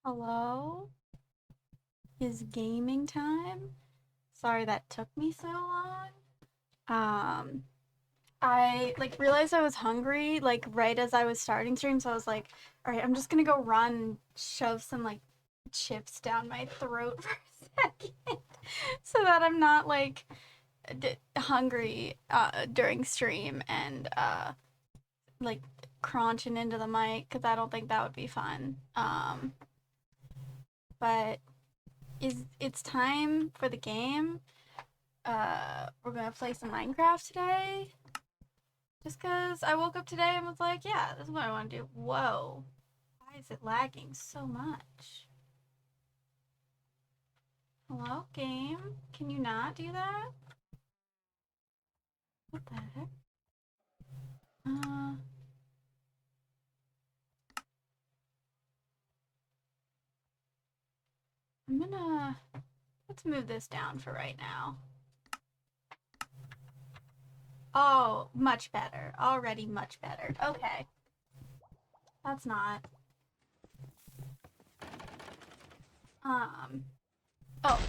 Hello? Is gaming time? Sorry that took me so long. Um, I like realized I was hungry like right as I was starting stream, so I was like, all right, I'm just gonna go run and shove some like chips down my throat for a second so that I'm not like hungry during stream and like crunching into the mic because I don't think that would be fun. But it's time for the game. We're gonna play some Minecraft today. Just cause I woke up today and was like, yeah, this is what I want to do. Whoa. Why is it lagging so much? Hello, game? Can you not do that? What the heck? I'm gonna, let's move this down for right now. Oh, much better. Already much better. Okay. That's not. Oh.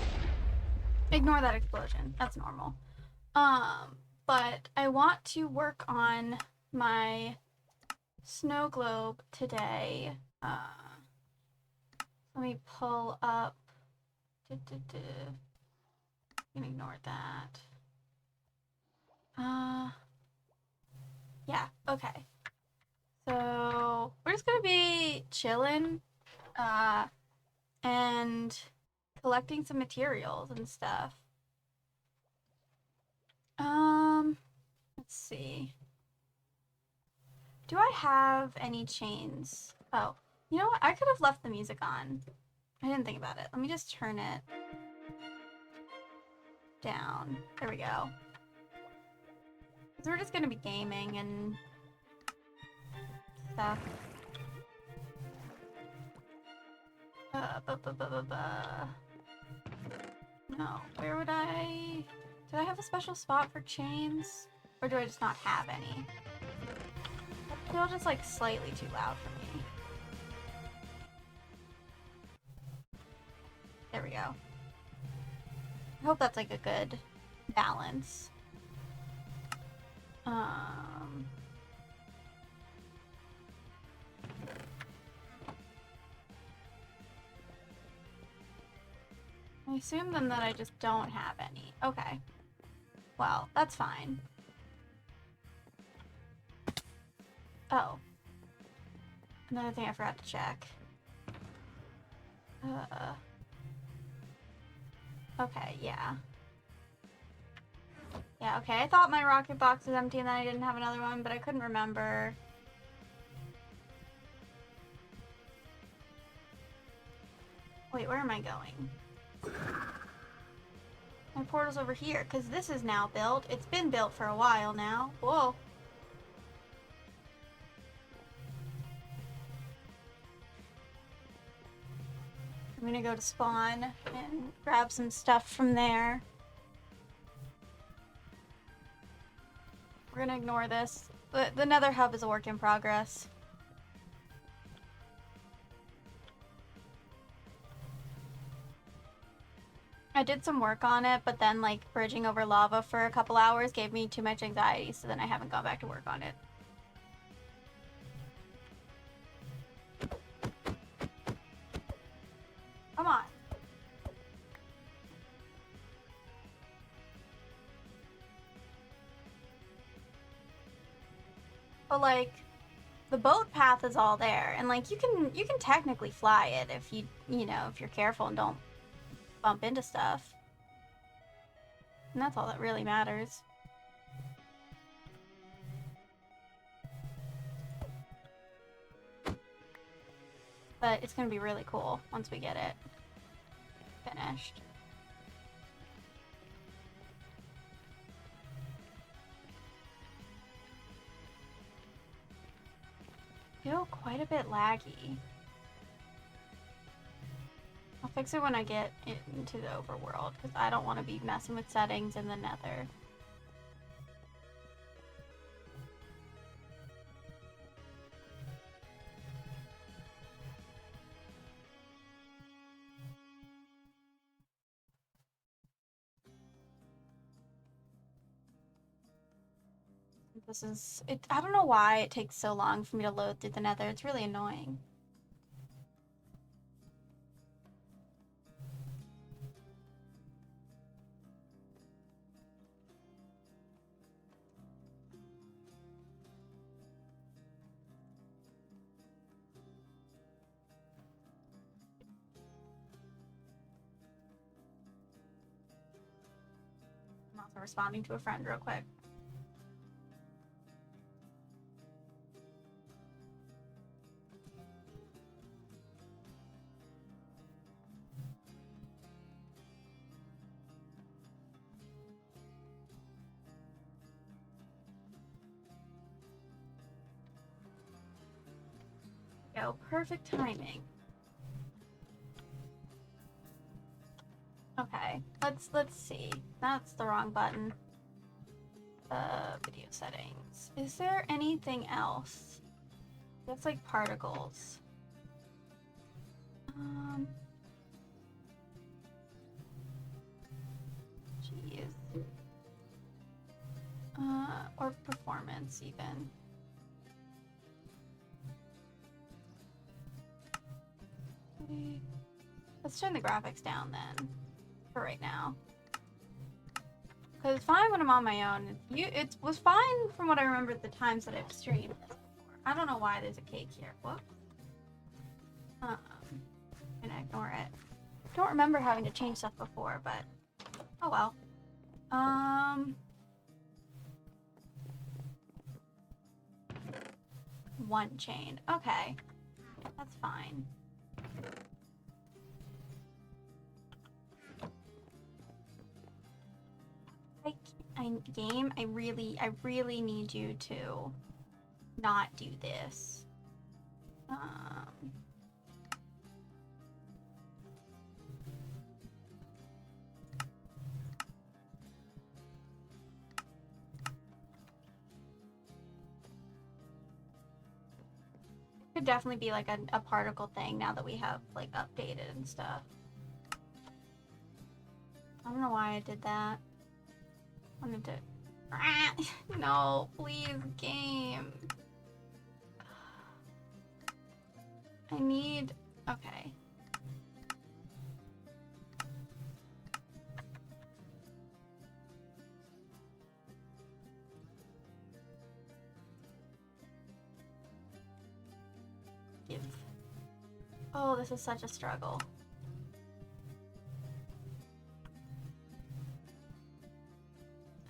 Ignore that explosion. That's normal. But I want to work on my snow globe today. Let me pull up. I'm gonna ignore that. Yeah, okay. So we're just gonna be chilling, and collecting some materials and stuff. Let's see. Do I have any chains? Oh, you know what? I could have left the music on. I didn't think about it. Let me just turn it down. There we go. So we're just gonna be gaming and stuff. No, where would I... Did I have a special spot for chains? Or do I just not have any? I feel just like slightly too loud for me. There we go. I hope that's like a good balance. I assume then that I just don't have any. Okay. Well, that's fine. Oh. Another thing I forgot to check. Okay, yeah. Yeah, okay. I thought my rocket box was empty and then I didn't have another one, but I couldn't remember. Wait, where am I going? My portal's over here, because this is now built. It's been built for a while now. Whoa. I'm gonna go to spawn and grab some stuff from there. We're gonna ignore this. The nether hub is a work in progress. I did some work on it, but then like bridging over lava for a couple hours gave me too much anxiety, so then I haven't gone back to work on it. Come on. But like the boat path is all there, and like you can technically fly it if you know, if you're careful and don't bump into stuff. And that's all that really matters. But it's gonna be really cool once we get it finished. Feel quite a bit laggy. I'll fix it when I get into the overworld, because I don't want to be messing with settings in the nether. This is it. I don't know why it takes so long for me to load through the nether. It's really annoying. I'm also responding to a friend real quick. Go, perfect timing. Okay, let's see. That's the wrong button. Video settings. Is there anything else? That's like particles. Jeez. Or performance even. Okay. Let's turn the graphics down then, for right now. Because it's fine when I'm on my own. It was fine from what I remember at the times that I've streamed. I don't know why there's a cake here. Whoop. I'm gonna ignore it. Don't remember having to change stuff before, but oh well. One chain. Okay. That's fine. Game, I really need you to not do this. Could definitely be like a particle thing now that we have like updated and stuff. I don't know why I did that. I wanted to. No, please, game. I need. Okay. Give. Oh, this is such a struggle.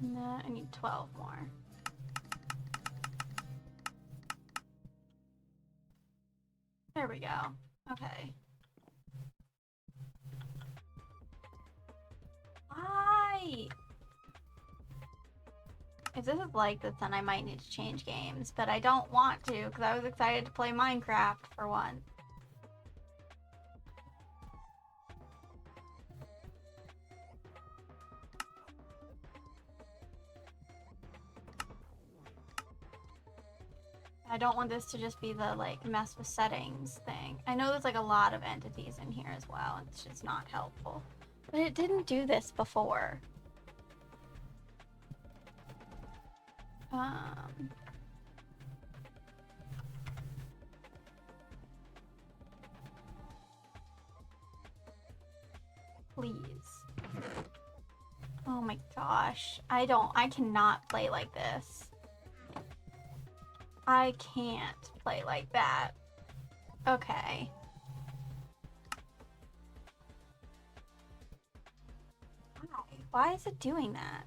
And then I need 12 more. There we go. Okay. Why? If this is like this, then I might need to change games, but I don't want to because I was excited to play Minecraft for once. I don't want this to just be the like mess with settings thing. I know there's like a lot of entities in here as well. It's just not helpful. But it didn't do this before. Please. Oh my gosh. I cannot play like this. I can't play like that. Okay. Why? Why is it doing that?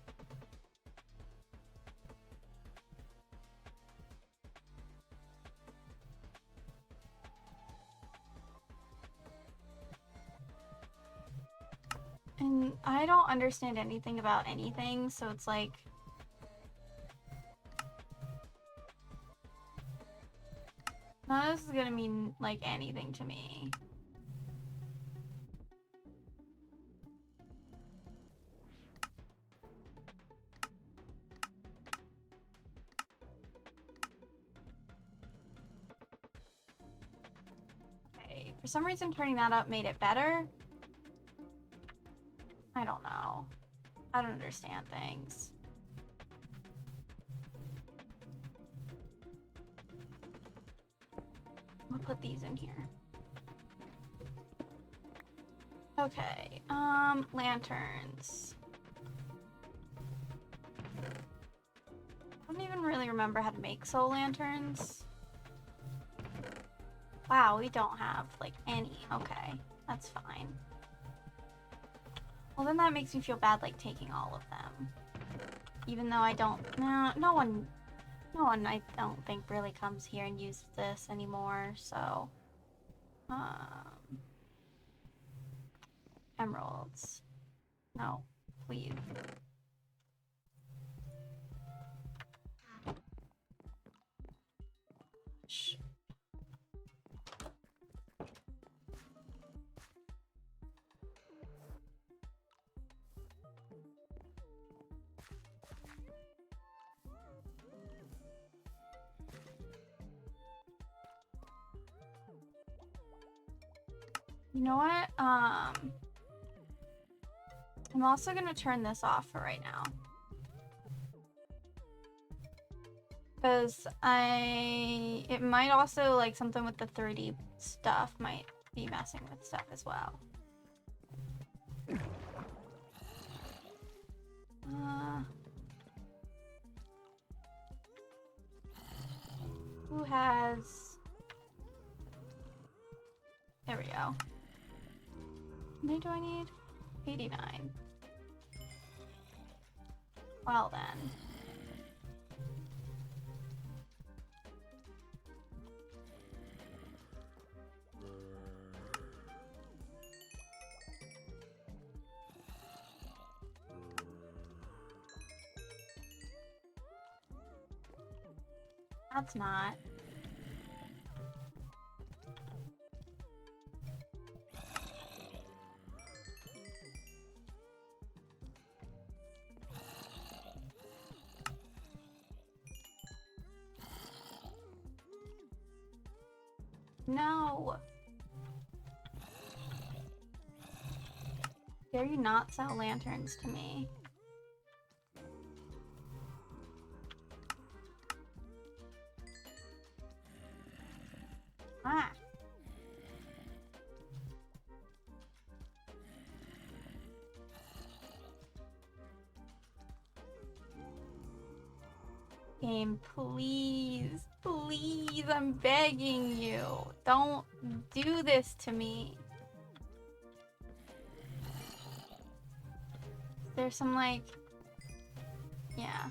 And I don't understand anything about anything, so it's like... none of this is gonna mean, like, anything to me. Okay, for some reason turning that up made it better. I don't know. I don't understand things. I'll put these in here. Okay, lanterns. I don't even really remember how to make soul lanterns. Wow, we don't have, like, any. Okay, that's fine. Well, then that makes me feel bad, like, taking all of them. Even though I don't... No one, I don't think, really comes here and uses this anymore, so... Emeralds. No, please. Shh. You know what? I'm also gonna turn this off for right now. Because it might also, like, something with the 3D stuff might be messing with stuff as well. Who has... there we go. How many do I need? 89. Well then. That's not. No. Dare you not sell lanterns to me? Ah. Game, please. Please, I'm begging you. Don't do this to me. There's some, like... yeah.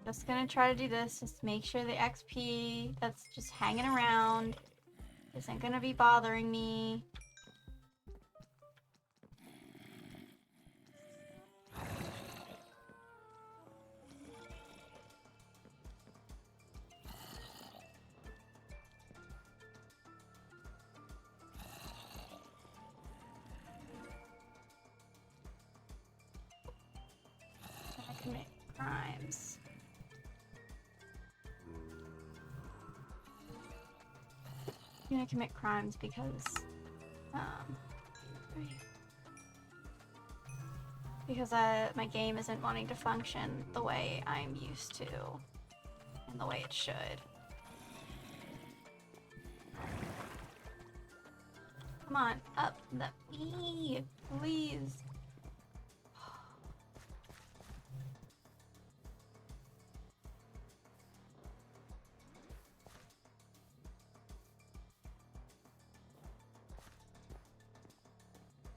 Just gonna try to do this. Just make sure the XP that's just hanging around isn't gonna be bothering me. I commit crimes. I'm gonna commit crimes because, right. because my game isn't wanting to function the way I'm used to and the way it should. Come on, up the E, please.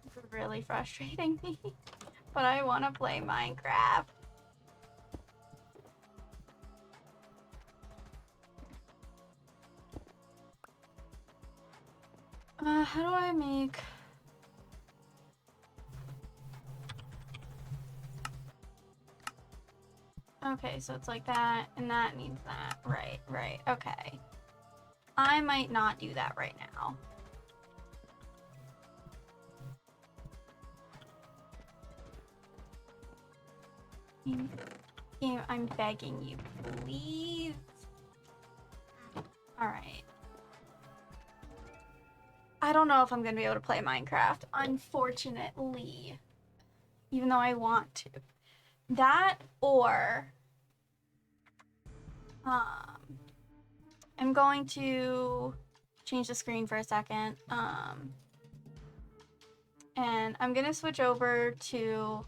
This is really frustrating me, but I want to play Minecraft. How do I make... Okay, so it's like that, and that needs that. Right, okay. I might not do that right now. Game, I'm begging you, please. Alright. I don't know if I'm gonna be able to play Minecraft, unfortunately. Even though I want to. That, or... I'm going to change the screen for a second. And I'm gonna switch over to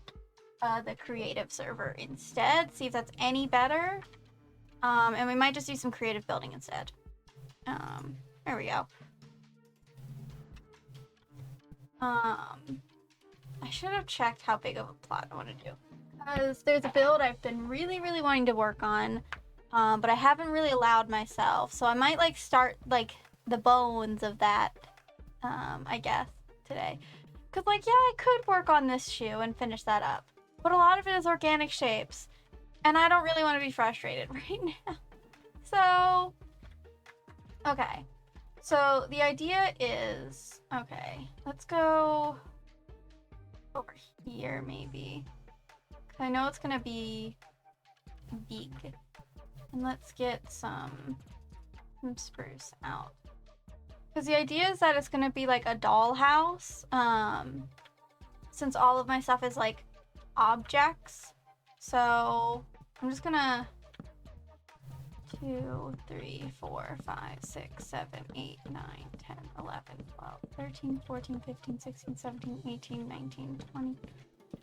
the creative server instead, see if that's any better. And we might just do some creative building instead. There we go. I should have checked how big of a plot I want to do, because there's a build I've been really wanting to work on, but I haven't really allowed myself, so I might like start like the bones of that, I guess, today. Because like, yeah, I could work on this shoe and finish that up, but a lot of it is organic shapes, and I don't really want to be frustrated right now. So, okay. So the idea is, okay, let's go over here maybe. Cause I know it's gonna be big. And let's get some spruce out. Because the idea is that it's gonna be like a dollhouse. Since all of my stuff is like objects. So I'm just gonna 2, 3, 4, 5, 6, 7, 8, 9, 10, 11, 12, 13, 14, 15, 16, 17, 18, 19, 20,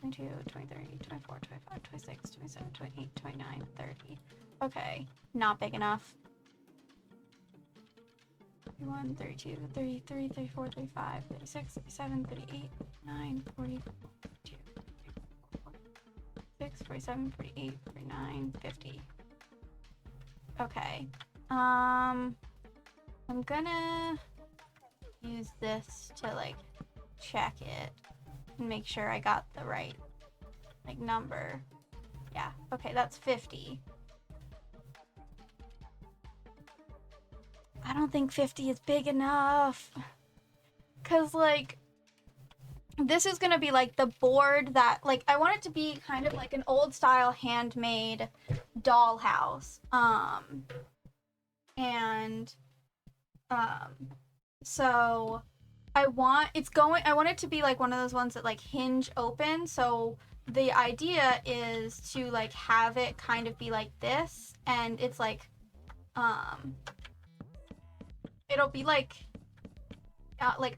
22, 23, 24, 25, 26, 27, 28, 29, 30. Okay, not big enough. 31, 32, 33, 34, 35, 36, 37, 38, 9, 40, 42, 46, 47, 48, 49, 50. Okay, I'm gonna use this to like check it and make sure I got the right like number. Yeah, okay, that's 50. I don't think 50 is big enough, cause like this is gonna be like the board that like I want it to be kind of like an old style handmade dollhouse. So I want it to be like one of those ones that like hinge open. So the idea is to like have it kind of be like this, and it's like it'll be like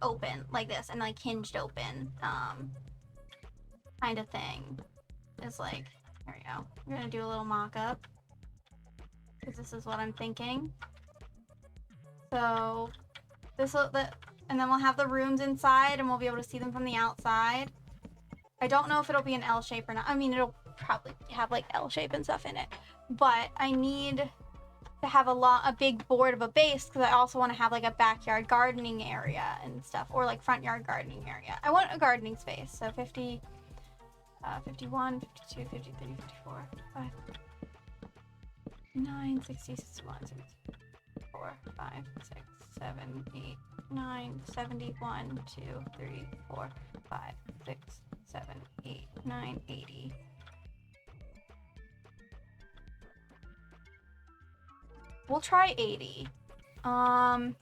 open like this and like hinged open kind of thing. It's like, there we go. I'm gonna do a little mock-up because this is what I'm thinking. So and then we'll have the rooms inside and we'll be able to see them from the outside. I don't know if it'll be an L shape or not. I mean, it'll probably have like L shape and stuff in it, but I need to have a big board of a base because I also want to have like a backyard gardening area and stuff, or like front yard gardening area. I want a gardening space. So 50, 51, 52, 53, 54, 55, 9, 60, 61, 64, 5, 6, 7, 8, 9, 71, 2, 3, 4, 5, 6, 7, 8, 9, 80. We'll try 80. Because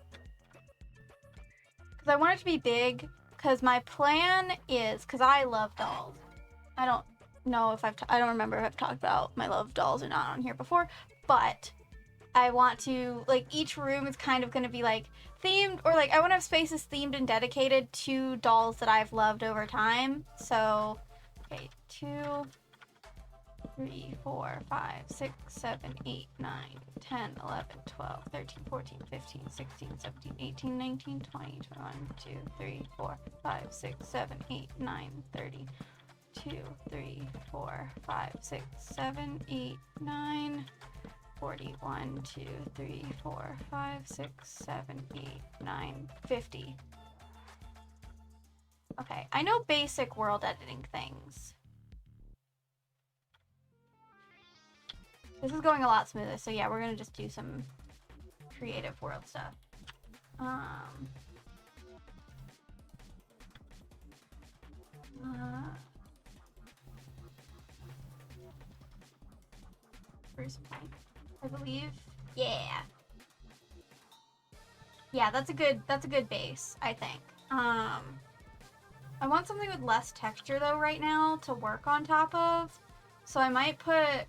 I want it to be big. Because my plan is, because I love dolls. I don't know if I don't remember if I've talked about my love of dolls or not on here before, but I want to, like, each room is kind of going to be like themed, or like I want to have spaces themed and dedicated to dolls that I've loved over time. So, okay, 2, 3, 4, 5, 6, 7, 8, 9, 10, 11, 12, 13, 14, 15, 16, 17, 18, 19, 20, 21, 2, 3, 4, 5, 6, 7, 8, 9, 30, 2, 3, 4, 5, 6, 7, 8, 9, 40, 1, 2, 3, 4, 5, 6, 7, 8, 9, 50. Okay, I know basic world editing things. This is going a lot smoother, so yeah, we're gonna just do some creative world stuff. First point, I believe. Yeah. Yeah, that's a good base, I think. I want something with less texture though right now to work on top of. So I might put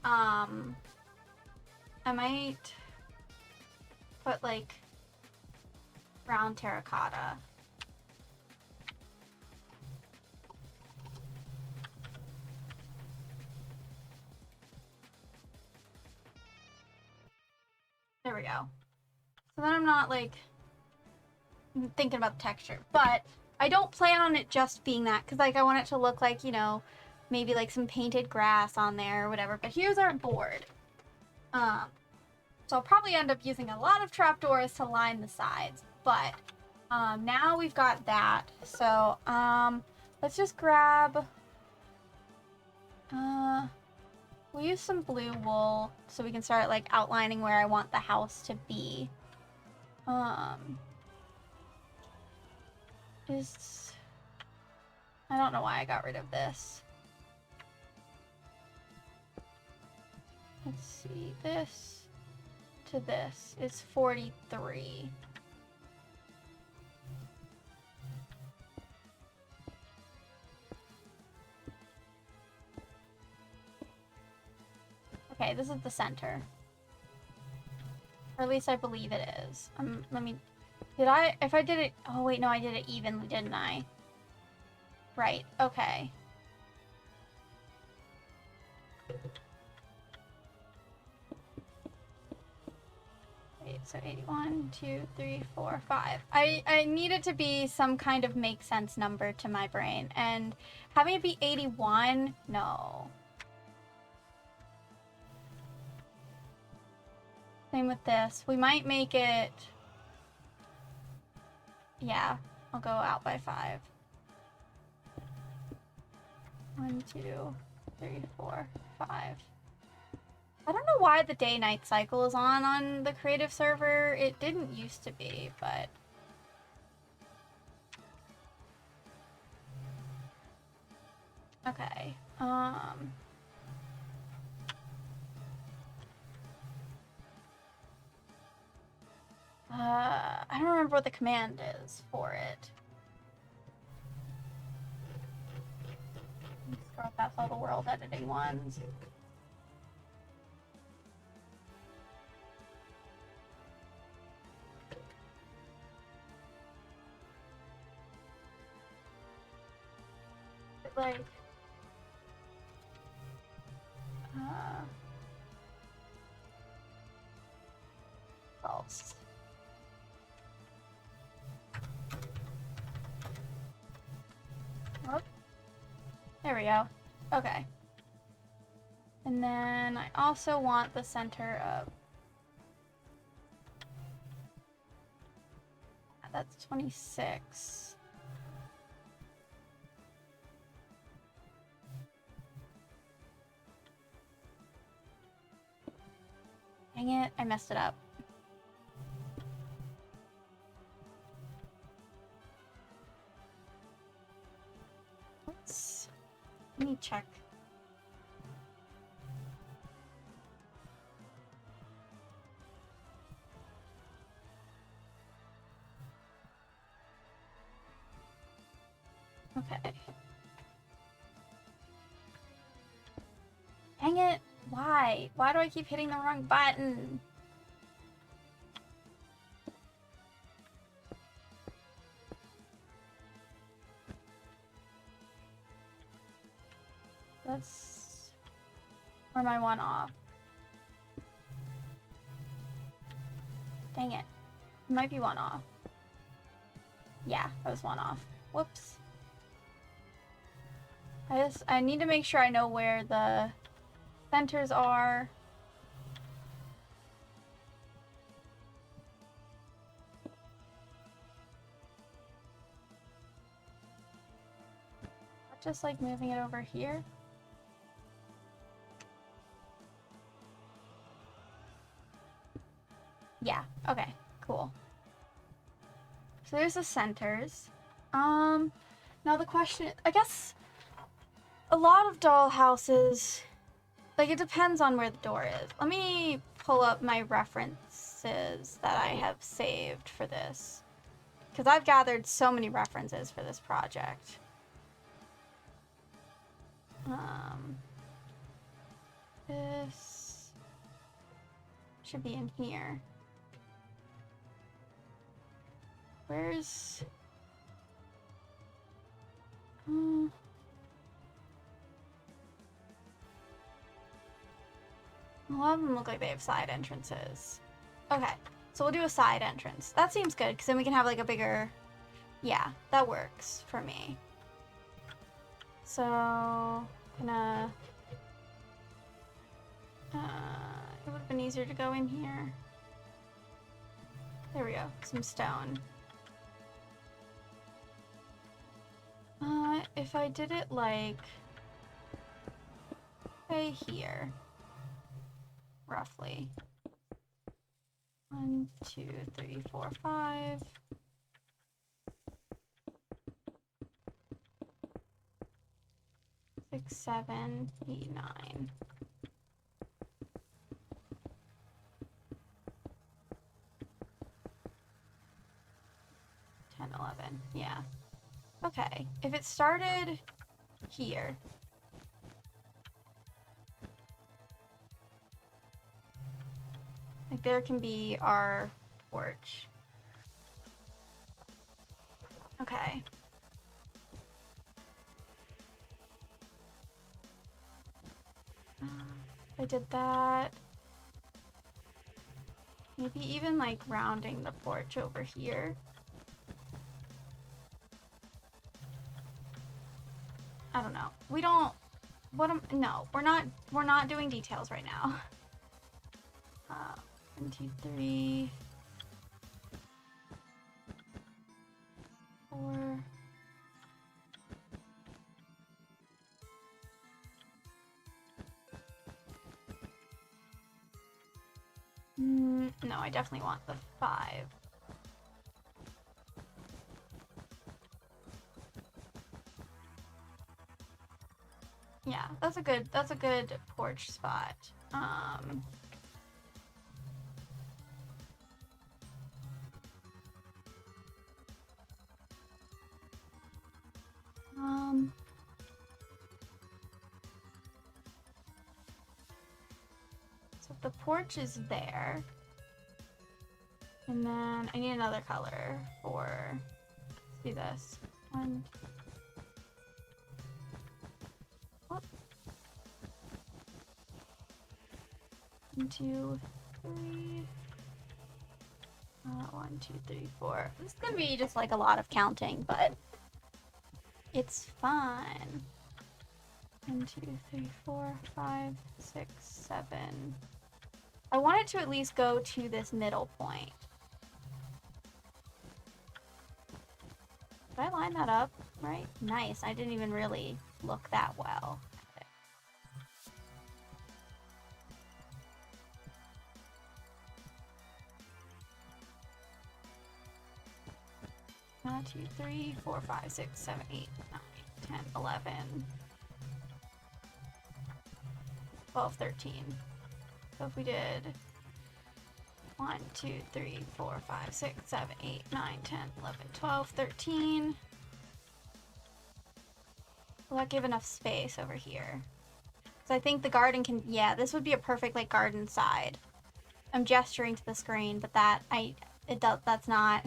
like brown terracotta. There we go. So then I'm not like thinking about the texture, but I don't plan on it just being that, because like I want it to look like, you know, maybe like some painted grass on there or whatever. But here's our board. So I'll probably end up using a lot of trapdoors to line the sides, but now we've got that. So let's just grab we'll use some blue wool so we can start like outlining where I want the house to be. I don't know why I got rid of this. Let's see, this to this is 43. Okay, this is the center. Or at least I believe it is. If I did it, oh wait, no, I did it evenly, didn't I? Right, okay. Wait, so 81, 2, 3, 4, 5. I need it to be some kind of make sense number to my brain, and having it be 81, no. Same with this. We might make it, yeah, I'll go out by 5. 1, 2, 3, 4, 5. I don't know why the day-night cycle is on the creative server. It didn't used to be, but... Okay, I don't remember what the command is for it. Scroll past all the world editing ones. Like, false. Whoop. There we go. Okay. And then I also want the center of... That's 26. Dang it, I messed it up. Let me check. Okay. Dang it! Why? Why do I keep hitting the wrong button? That's... Or am I one off? Dang it. It might be one off. Yeah, I was one off. Whoops. I need to make sure I know where the centers are. Just like moving it over here. Yeah, okay, cool. So there's the centers. Now the question, I guess a lot of dollhouses, like it depends on where the door is. Let me pull up my references that I have saved for this, because I've gathered so many references for this project. This should be in here. Where's... a lot of them look like they have side entrances. Okay, so we'll do a side entrance. That seems good, because then we can have like a bigger... Yeah, that works for me. So, gonna... it would have been easier to go in here. There we go, some stone. If I did it like... say here. Roughly. 1, 2, 3, 4, 5. 6, 7, 8, 9. Yeah. Okay. If it started here. Like there can be our porch. Okay. I did that. Maybe even like rounding the porch over here. I don't know. We don't... no, we're not doing details right now. 1, 2, 3, 4. No, I definitely want the 5. Yeah, that's a good porch spot. So the porch is there. And then I need another color for, let's do this. 1, 2, 3. 1, 2, 3, 4. This is gonna be just like a lot of counting, but it's fun. 1, 2, 3, 4, 5, 6, 7. I want it to at least go to this middle point. Did I line that up right? Nice. I didn't even really look that well. 1, 2, 3, 4, 5, 6, 7, 8, 9, 10, 11, 12, 13. So if we did 1, 2, 3, 4, 5, 6, 7, 8, 9, 10, 11, 12, 13. Will that give enough space over here? Because I think the garden can, yeah, this would be a perfect, like, garden side. I'm gesturing to the screen, but that's not,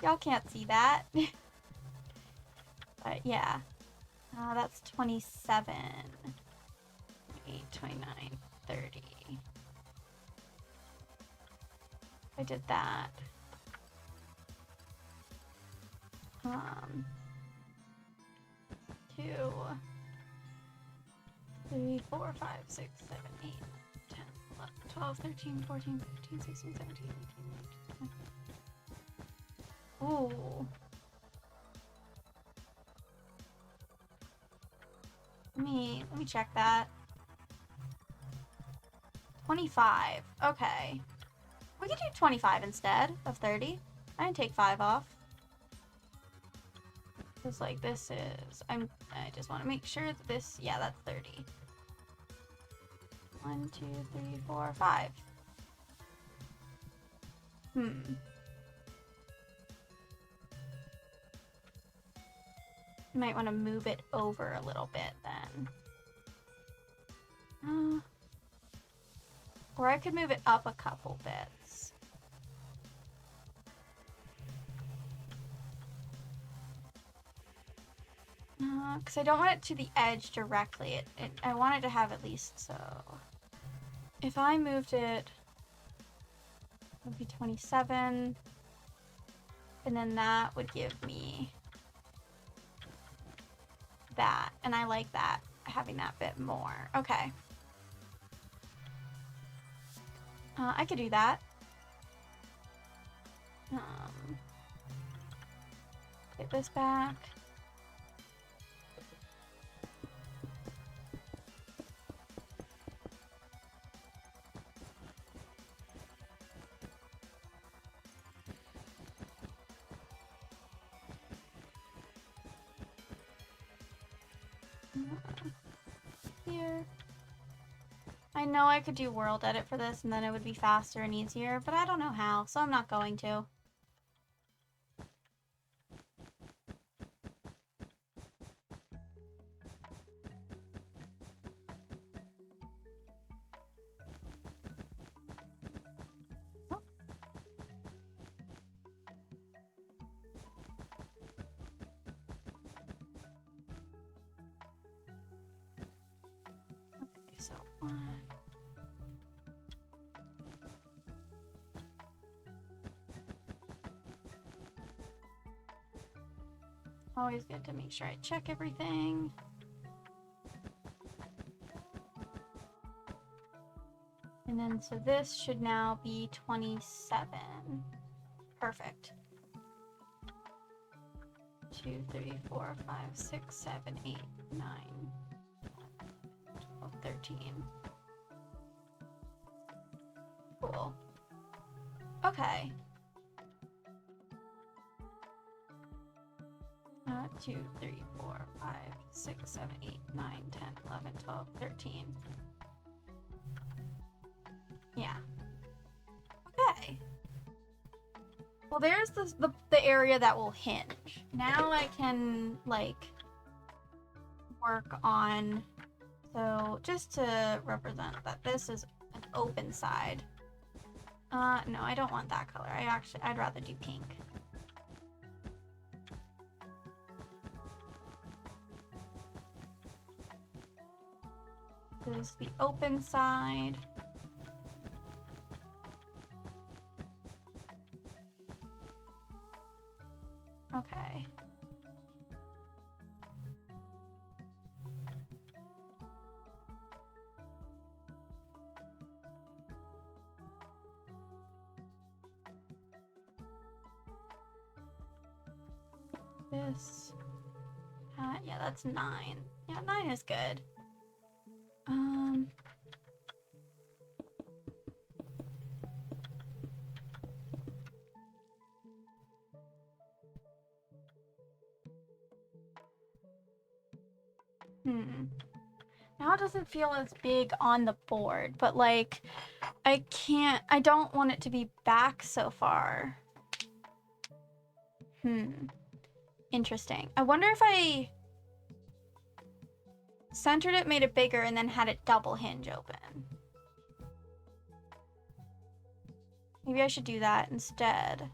y'all can't see that. But yeah, that's 27, 28, 29, 30. I did that. 2, 3, 4, 5, 6, 7, 8, 10, 11, 12, 13, 14, 15, 16, 17, 18, 19, 20. Ooh. Let me check that. 25. Okay. We could do 25 instead of 30. I can take 5 off. Because, like, this is... I just want to make sure that this... Yeah, that's 30. 1, 2, 3, 4, 5. Might want to move it over a little bit then. Or I could move it up a couple bits. Because I don't want it to the edge directly. I want it to have at least so. If I moved it, it would be 27. And then that would give me that. And I like that, having that bit more. Okay. I could do that. Get this back. Here. I know I could do world edit for this and then it would be faster and easier, but I don't know how, so I'm not going to. So always good to make sure I check everything. And then so this should now be 27. Perfect. 2, 3, 4, 5, 6, 7, 8, 9, 12, 13. Cool. Okay. 2, 3, 4, 5, 6, 7, 8, 9, 10, 11, 12, 13. Yeah. Okay. Well, there's the area that will hinge. Now I can, like, work on... So, just to represent that this is an open side. No, I don't want that color. I'd rather do pink. This is the open side. Okay. This. Yeah, that's 9. Yeah, 9 is good. Now it doesn't feel as big on the board, but like, I don't want it to be back so far. Interesting. I wonder if centered it, made it bigger, and then had it double hinge open. Maybe I should do that instead.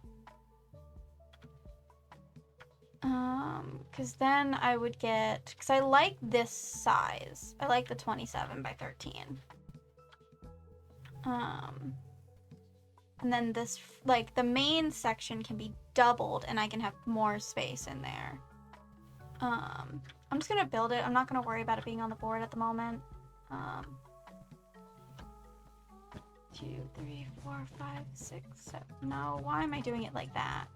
Because then I would get, because I like this size. I like the 27 by 13. And then this, like, the main section can be doubled and I can have more space in there. I'm just gonna build it. I'm not gonna worry about it being on the board at the moment. 2, 3, 4, 5, 6, 7. No, why am I doing it like that?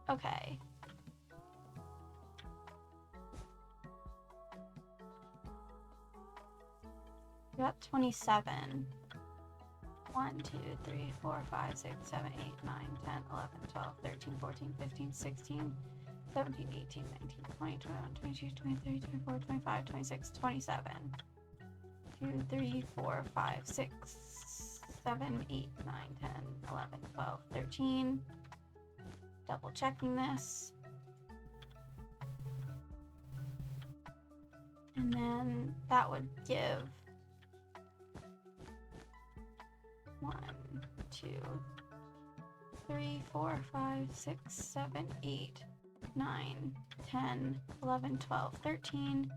Okay. We got 27. 1, 2, 3, 4, 5, 6, 7, 8, 9, 10, 11, 12, 13, 14, 15, 16, 17, 18, 19, 20, 21, 22, 23, 24, 25, 26, 27. 2, 3, 4, 5, 6, 7, 8, 9, 10, 11, 12, 13. Double checking this. And then that would give 1, 2, 3, 4, 5, 6, 7, 8, 9, 10, 11, 12, 13,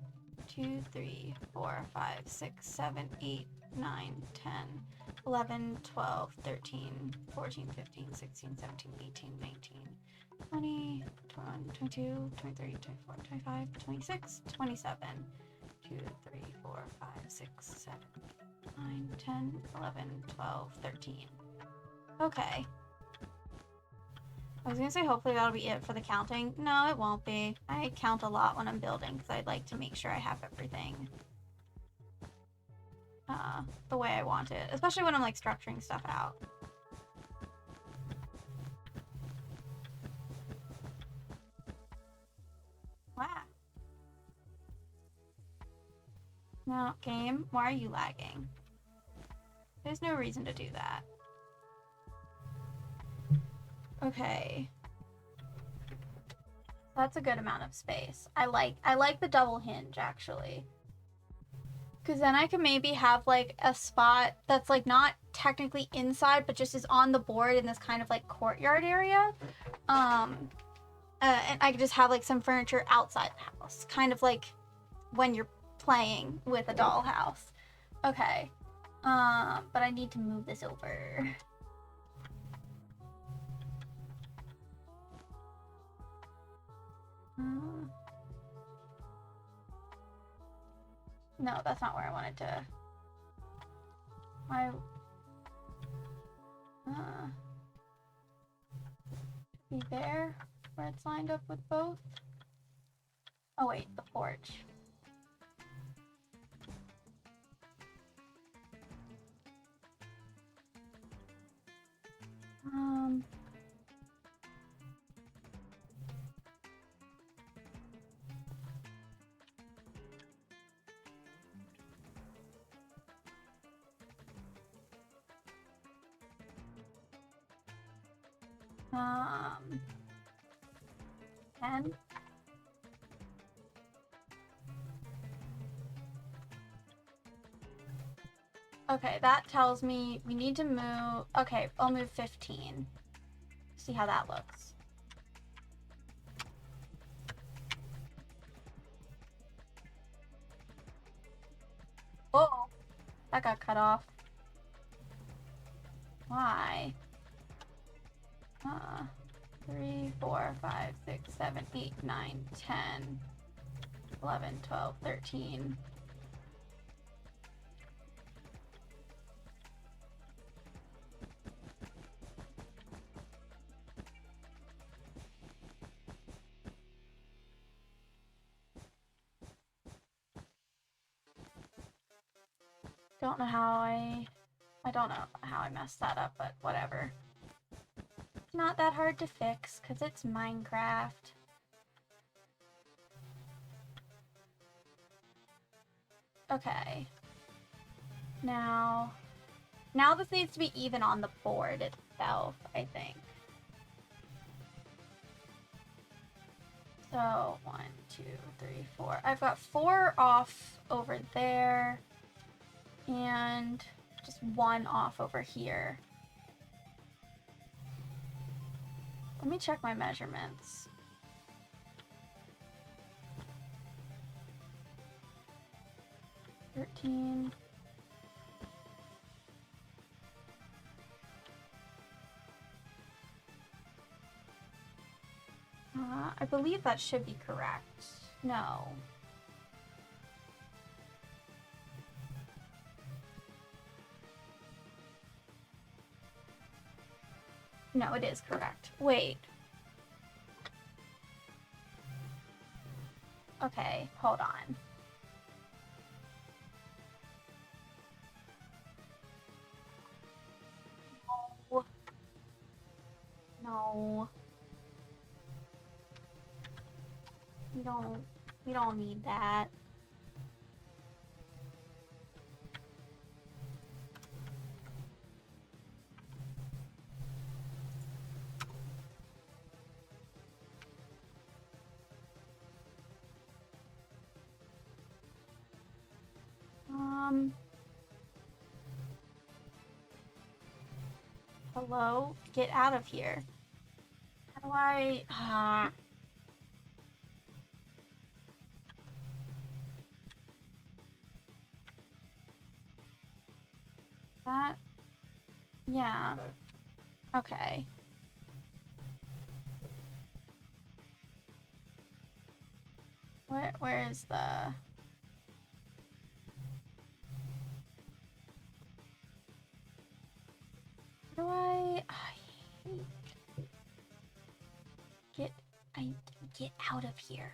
2, 3, 4, 5, 6, 7, 8, 9, 10, 11, 12, 13, 14, 15, 16, 17, 18, 19, 20, 21, 22, 23, 24, 25, 26, 27, 2, 3, 4, 5, 6, 7, 9, 10, 11, 12, 13. Okay. I was gonna say hopefully that'll be it for the counting. No, it won't be. I count a lot when I'm building because I'd like to make sure I have everything the way I want it, especially when I'm like structuring stuff out. Wow. No, game, why are you lagging? There's no reason to do that. Okay. That's a good amount of space. I like the double hinge actually. Cause then I can maybe have like a spot that's like not technically inside, but just is on the board in this kind of like courtyard area. And I could just have like some furniture outside the house, kind of like when you're playing with a dollhouse. Okay. But I need to move this over. No, that's not where I wanted to. Be there, where it's lined up with both. Oh wait, the porch. And okay, that tells me we need to move. Okay, I'll move 15. See how that looks. Oh, that got cut off. Why? 3, 4, 5, 6, 7, 8, 9, 10, 11, 12, 13. Don't know how I don't know how I messed that up, but whatever. It's not that hard to fix because it's Minecraft. Okay. Now this needs to be even on the board itself, I think. So 1, 2, 3, 4. I've got 4 off over there and just 1 off over here. Let me check my measurements. $13. I believe that should be correct. No. No, it is correct. Wait. Okay, hold on. No. No. We don't need that. Hello? Get out of here. How do I... That... Yeah. Okay. Where is the... How do I hate... Get out of here.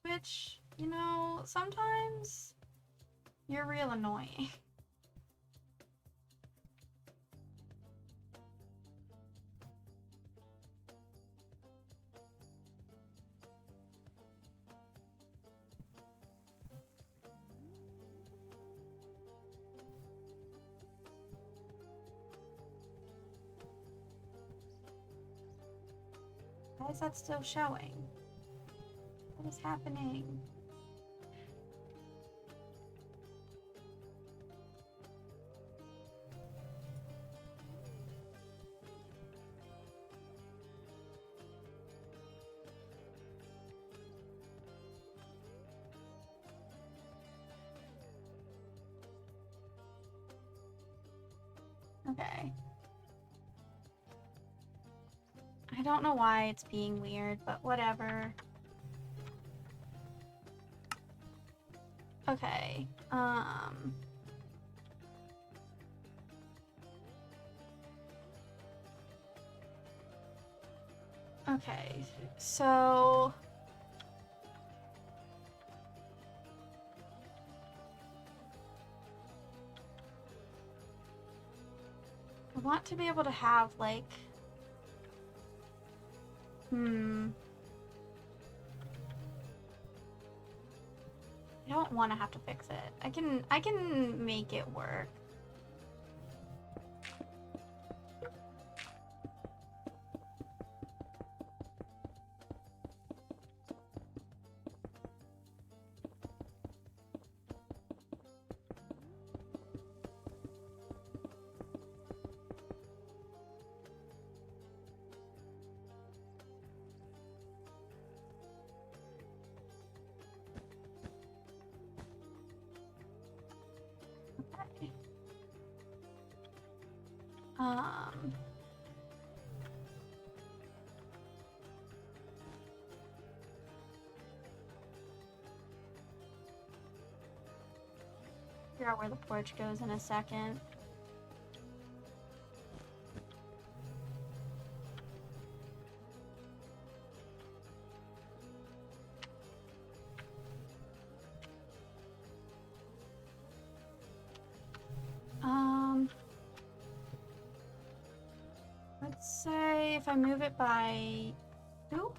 Which, you know, sometimes you're real annoying. Why is that still showing? What is happening? Okay. I don't know why it's being weird, but whatever. Okay. Okay, so... I want to be able to have, like... I don't want to have to fix it. I can make it work. Okay. Figure out where the porch goes in a second. Let's say if I move it by 2?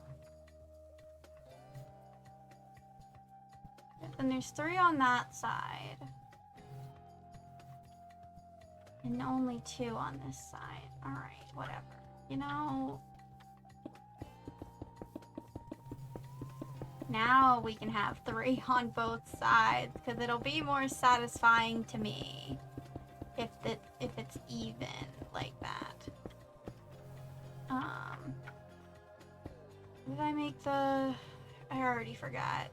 then there's 3 on that side. And only 2 on this side. Alright, whatever. You know... Now we can have 3 on both sides, because it'll be more satisfying to me if it's even like that. Did I make the... I already forgot.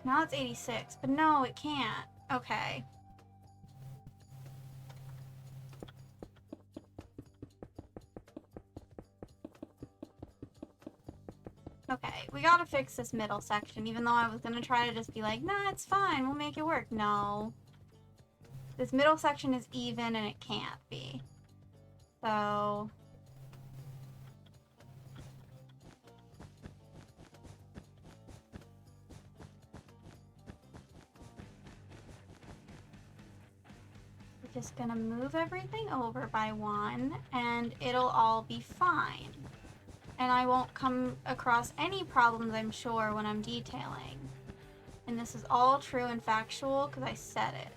Now it's 86, but no, it can't. Okay. Okay, we gotta fix this middle section, even though I was gonna try to just be like, nah, it's fine, we'll make it work. No. This middle section is even and it can't be. So... we're just gonna move everything over by 1 and it'll all be fine. And I won't come across any problems, I'm sure, when I'm detailing. And this is all true and factual because I said it.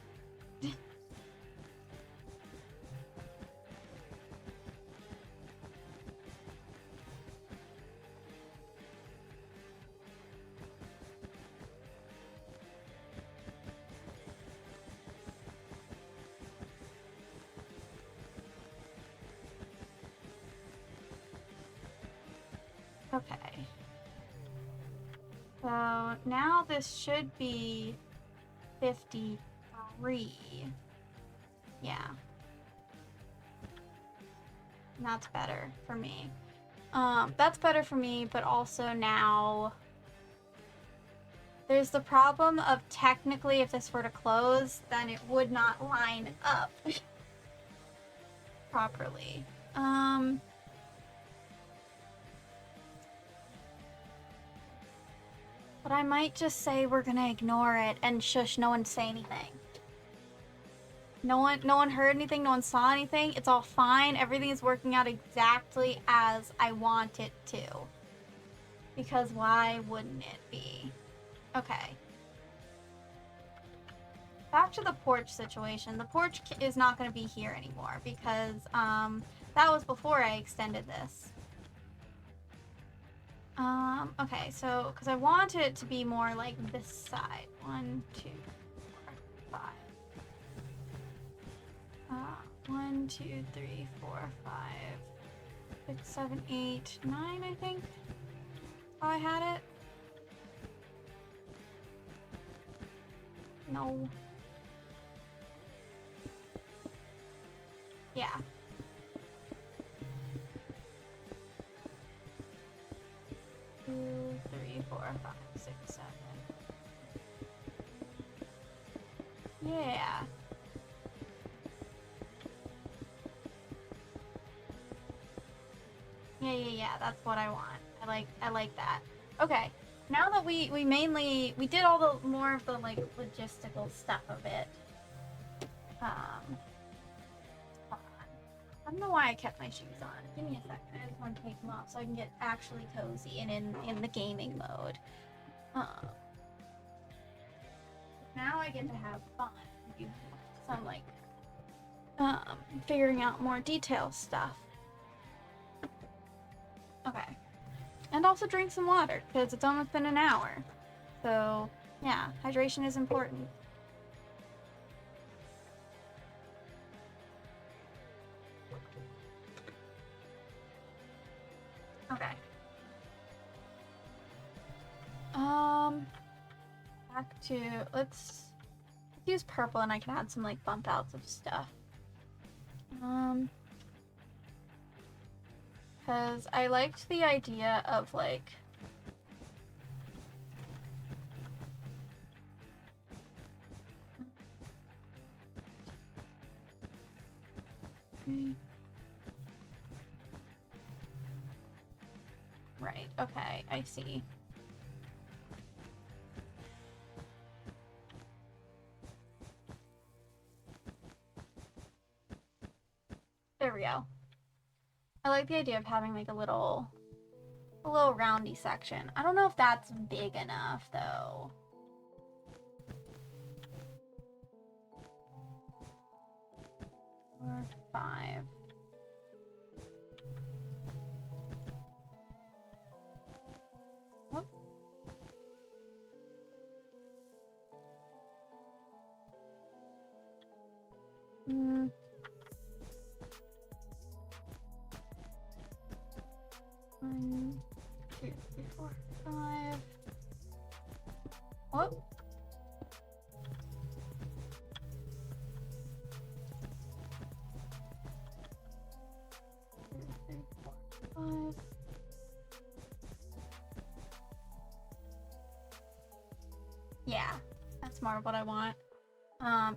Okay. So now this should be 53. Yeah. And that's better for me. That's better for me, but also now there's the problem of technically if this were to close, then it would not line up properly. But I might just say we're gonna ignore it and shush, no one say anything. No one heard anything, no one saw anything. It's all fine. Everything is working out exactly as I want it to. Because why wouldn't it be? Okay. Back to the porch situation. The porch is not going to be here anymore because that was before I extended this. Okay, so, because I wanted it to be more like this side. 1, 2, 4, 5. 1, 2, 3, 4, 5, 6, 7, 8, 9, I think. Oh, I had it. No. Yeah. Two, 3, 4, 5, 6, 7. Yeah. Yeah, that's what I want. I like that. Okay. Now that we did all the more of the like logistical stuff of it. Hold on. I don't know why I kept my shoes on. Give me a second. I just want to take them off so I can get actually cozy and in the gaming mode. Now I get to have fun. Do some like figuring out more detail stuff. Okay. And also drink some water, because it's almost been an hour. So, yeah, hydration is important. Okay. Back to, let's use purple and I can add some, like, bump outs of stuff. Because I liked the idea of, like, right, okay, I see. There we go. I like the idea of having, like, a little a little roundy section. I don't know if that's big enough though. Or 5. Whoop. Hmm. 1, 2, 3, 4, 5. Whoop. 2, 3, 4, 5. Yeah, that's more of what I want.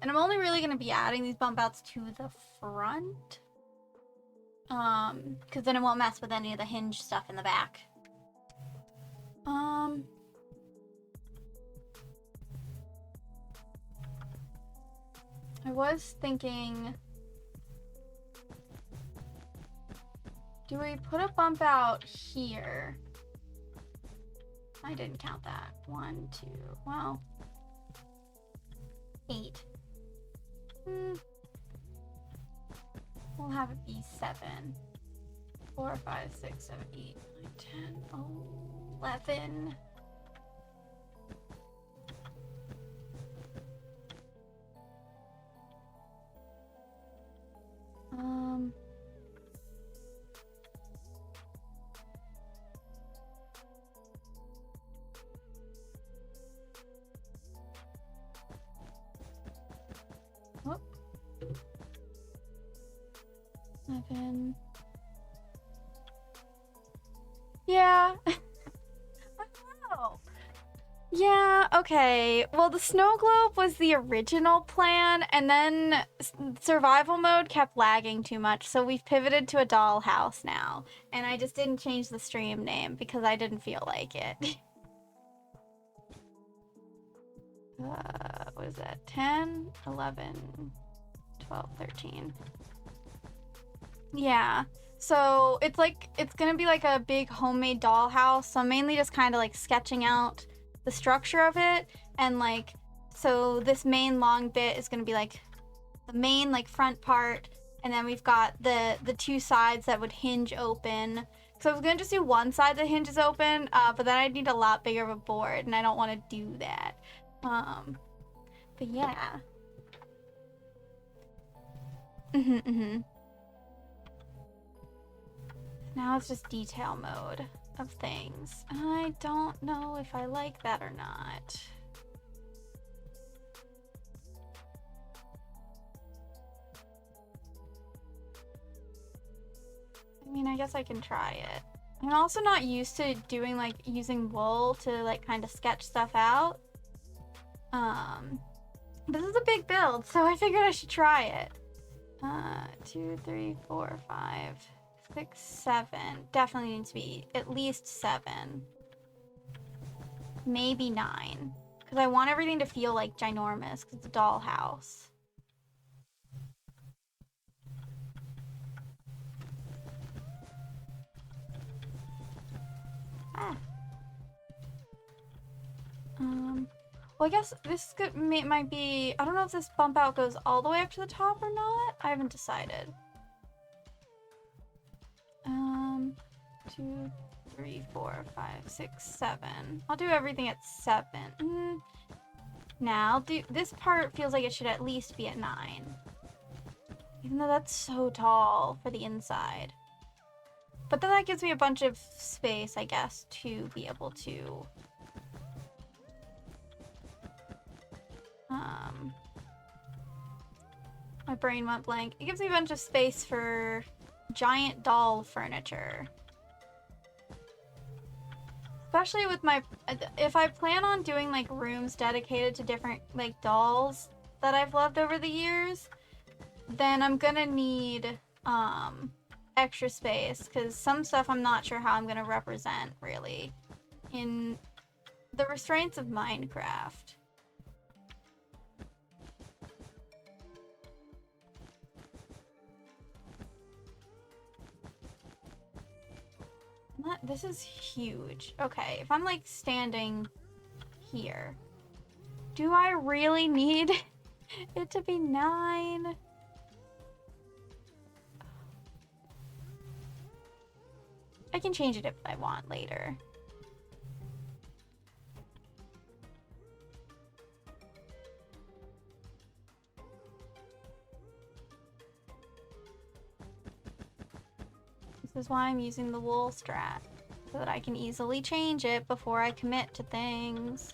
And I'm only really going to be adding these bump outs to the front. Because then it won't mess with any of the hinge stuff in the back. I was thinking, do we put a bump out here? I didn't count that. 1, 2, well, 8. We'll have it be 7. 4, 5, 6, 7, 8, 9, 10, 11. Whoop. 11. Yeah. I don't know. Yeah, okay. Well, the snow globe was the original plan, and then survival mode kept lagging too much, so we've pivoted to a dollhouse now. And I just didn't change the stream name because I didn't feel like it. What is that? 10, 11, 12, 13. Yeah. So it's like, it's gonna be like a big homemade dollhouse. So I'm mainly just kind of like sketching out the structure of it. And like, so this main long bit is gonna be like the main like front part. And then we've got the 2 sides that would hinge open. So I was gonna just do one side that hinges open, but then I'd need a lot bigger of a board and I don't want to do that. But yeah. Now it's just detail mode of things. I don't know if I like that or not. I mean, I guess I can try it. I'm also not used to doing like using wool to like kind of sketch stuff out. This is a big build, so I figured I should try it. 2, 3, 4, 5, 6, 7. Definitely needs to be at least 7. Maybe 9. Because I want everything to feel like ginormous, because it's a dollhouse. Ah. Well, I guess this might be... I don't know if this bump out goes all the way up to the top or not. I haven't decided. 2, 3, 4, 5, 6, 7. I'll do everything at 7. Now, this part feels like it should at least be at 9. Even though that's so tall for the inside. But then that gives me a bunch of space, I guess, to be able to... my brain went blank. It gives me a bunch of space for giant doll furniture. Especially with my... If I plan on doing, like, rooms dedicated to different, like, dolls that I've loved over the years, then I'm gonna need, extra space, because some stuff I'm not sure how I'm gonna represent, really, in the restraints of Minecraft. This is huge. Okay, if I'm like standing here, do I really need it to be 9? I can change it if I want later. This is why I'm using the wool strat, so that I can easily change it before I commit to things.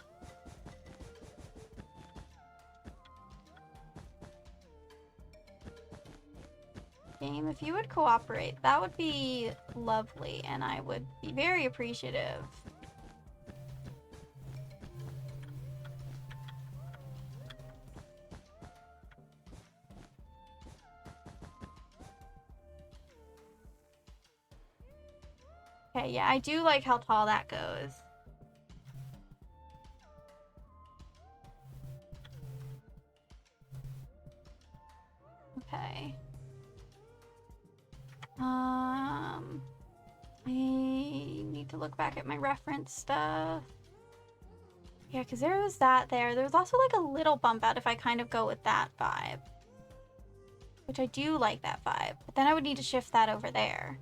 Game, if you would cooperate, that would be lovely, and I would be very appreciative. Okay, yeah, I do like how tall that goes. Okay. I need to look back at my reference stuff. Yeah, because there was that there. There was also like a little bump out if I kind of go with that vibe. Which I do like that vibe. But then I would need to shift that over there.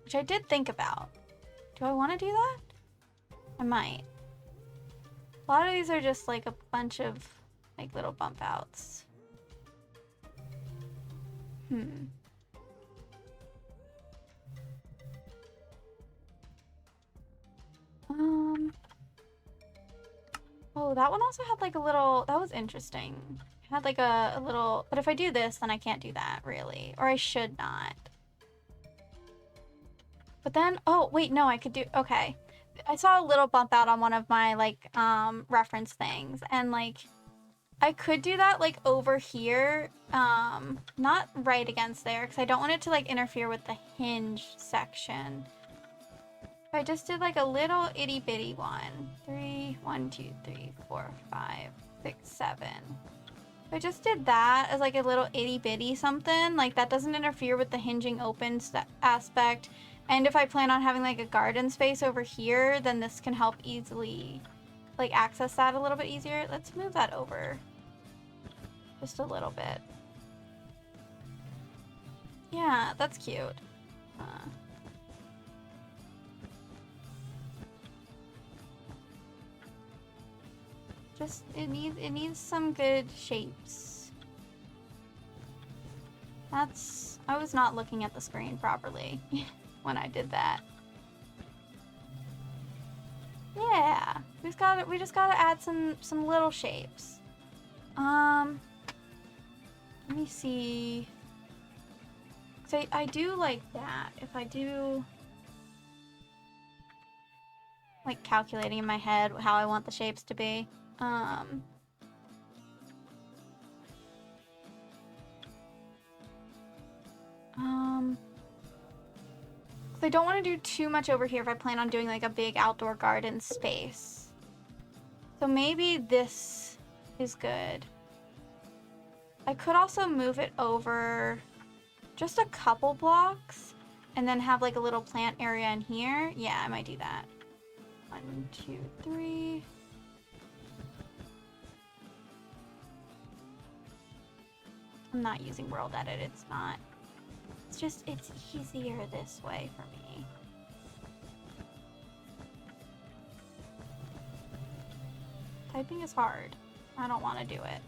Which I did think about. Do I want to do that? I might. A lot of these are just like a bunch of like little bump outs. Oh, that one also had like a little, that was interesting. It had like a little, but if I do this, then I can't do that really. Or I should not. But then, oh, wait, no, I could do, okay. I saw a little bump out on one of my like reference things, and like I could do that like over here, not right against there, because I don't want it to like interfere with the hinge section. I just did like a little itty bitty one. 1, 2, 3, 4, 5, 6, 7. I just did that as like a little itty bitty something, like that doesn't interfere with the hinging open aspect. And if I plan on having like a garden space over here, then this can help easily like access that a little bit easier. Let's move that over just a little bit. Yeah, that's cute. Just it needs some good shapes. I was not looking at the screen properly when I did that. Yeah, we just gotta add some little shapes. Let me see. So I do like that. If I do like calculating in my head how I want the shapes to be. I don't want to do too much over here if I plan on doing like a big outdoor garden space. So maybe this is good. I could also move it over just a couple blocks and then have like a little plant area in here. Yeah, I might do that. 1, 2, 3. I'm not using world edit, it's not. It's just, it's easier this way for me. Typing is hard. I don't want to do it.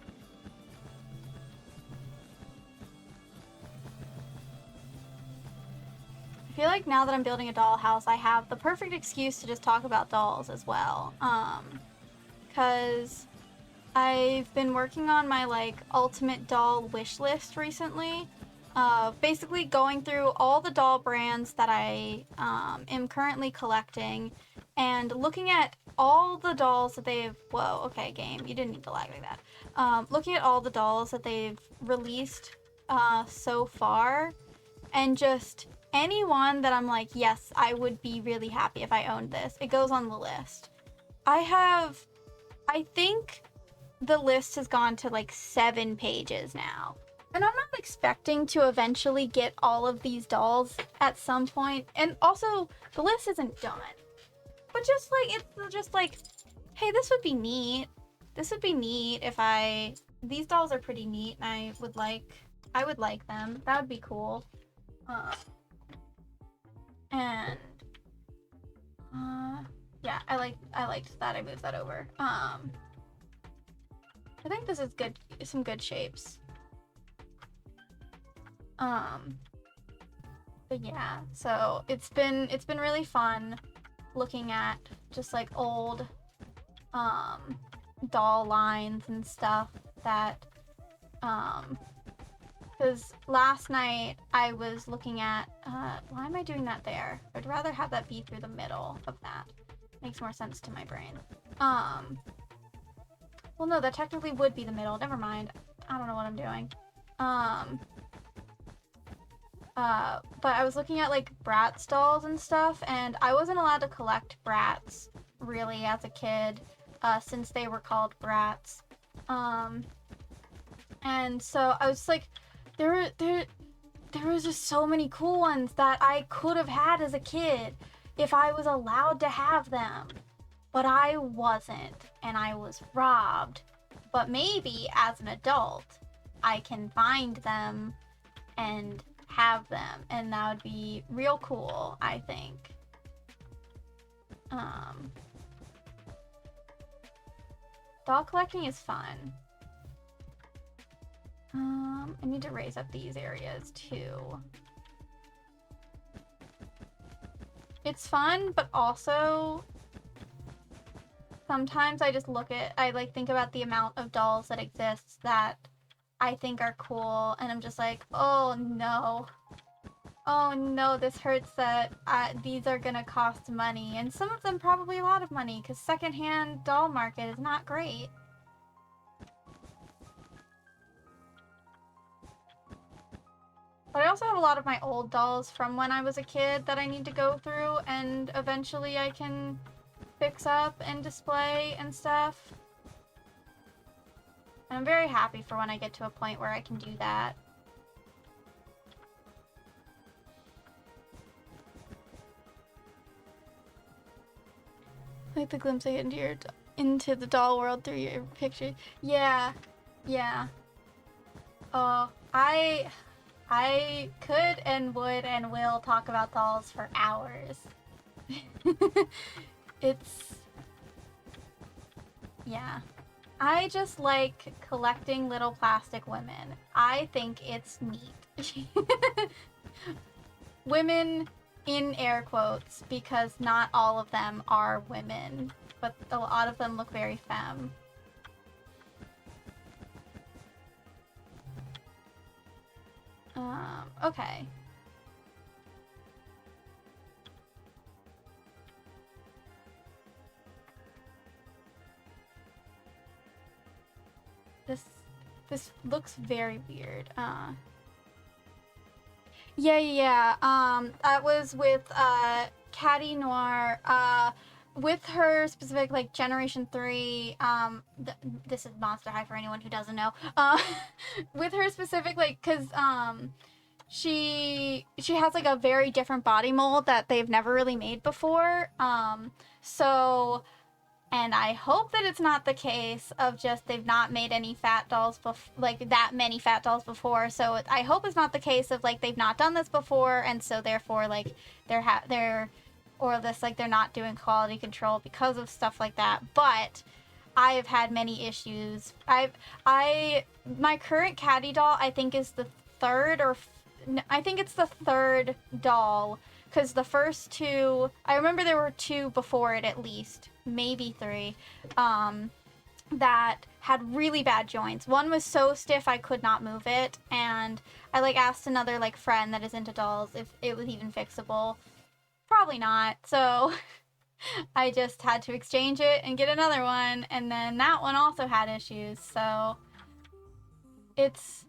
I feel like now that I'm building a dollhouse, I have the perfect excuse to just talk about dolls as well. Because I've been working on my like ultimate doll wish list recently. Basically going through all the doll brands that I am currently collecting and looking at all the dolls that they've, whoa, okay, game, you didn't need to lag like that. Looking at all the dolls that they've released so far, and just anyone that I'm like, yes, I would be really happy if I owned this. It goes on the list. I think the list has gone to like 7 pages now. And I'm not expecting to eventually get all of these dolls at some point. And also, the list isn't done. But just like, it's just like, hey, this would be neat. This would be neat if these dolls are pretty neat and I would like them. That would be cool. And yeah, I liked that. I moved that over. I think this is good, some good shapes. But yeah, so it's been really fun looking at just like old doll lines and stuff that because last night I was looking at why am I doing that there? I'd rather have that be through the middle of that. Makes more sense to my brain. Well, no, that technically would be the middle. Never mind. I don't know what I'm doing. But I was looking at like Bratz dolls and stuff, and I wasn't allowed to collect Bratz really as a kid, since they were called Bratz. And so I was like, there was just so many cool ones that I could have had as a kid if I was allowed to have them. But I wasn't, and I was robbed. But maybe as an adult, I can find them and have them, and that would be real cool, I think. Doll collecting is fun. I need to raise up these areas too. It's fun, but also sometimes I just think about the amount of dolls that exist that I think are cool, and I'm just like, oh no, this hurts that these are gonna cost money, and some of them probably a lot of money, because secondhand doll market is not great. But I also have a lot of my old dolls from when I was a kid that I need to go through, and eventually I can fix up and display and stuff. And I'm very happy for when I get to a point where I can do that. Like the glimpse I get into the doll world through your picture. Yeah. Oh, I could and would and will talk about dolls for hours. Yeah. I just like collecting little plastic women. I think it's neat. Women in air quotes, because not all of them are women, but a lot of them look very femme. Okay. This looks very weird. Yeah. That was with Caddy Noir. With her specific like Generation 3. This is Monster High for anyone who doesn't know. With her specific like, cause she has like a very different body mold that they've never really made before. So. And I hope that it's not the case of just they've not made any fat dolls like that many fat dolls before. So I hope it's not the case of like they've not done this before, and so therefore like they're not doing quality control because of stuff like that. But I have had many issues. My current Caddy doll I think is the third doll. Because the first two, I remember there were two before it at least, maybe three, that had really bad joints. One was so stiff I could not move it, and I like asked another like friend that is into dolls if it was even fixable. Probably not, so I just had to exchange it and get another one, and then that one also had issues, so it's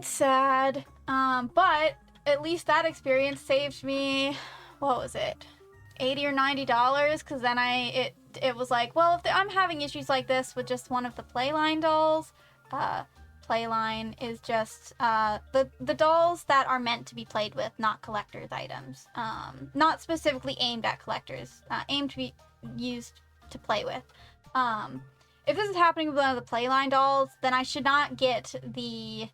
sad, but at least that experience saved me, what was it, $80 or $90, because then it was like, well, if I'm having issues like this with just one of the Playline dolls, play line is just the dolls that are meant to be played with, not collector's items. Not specifically aimed at collectors, aimed to be used to play with. If this is happening with one of the playline dolls, then I should not get the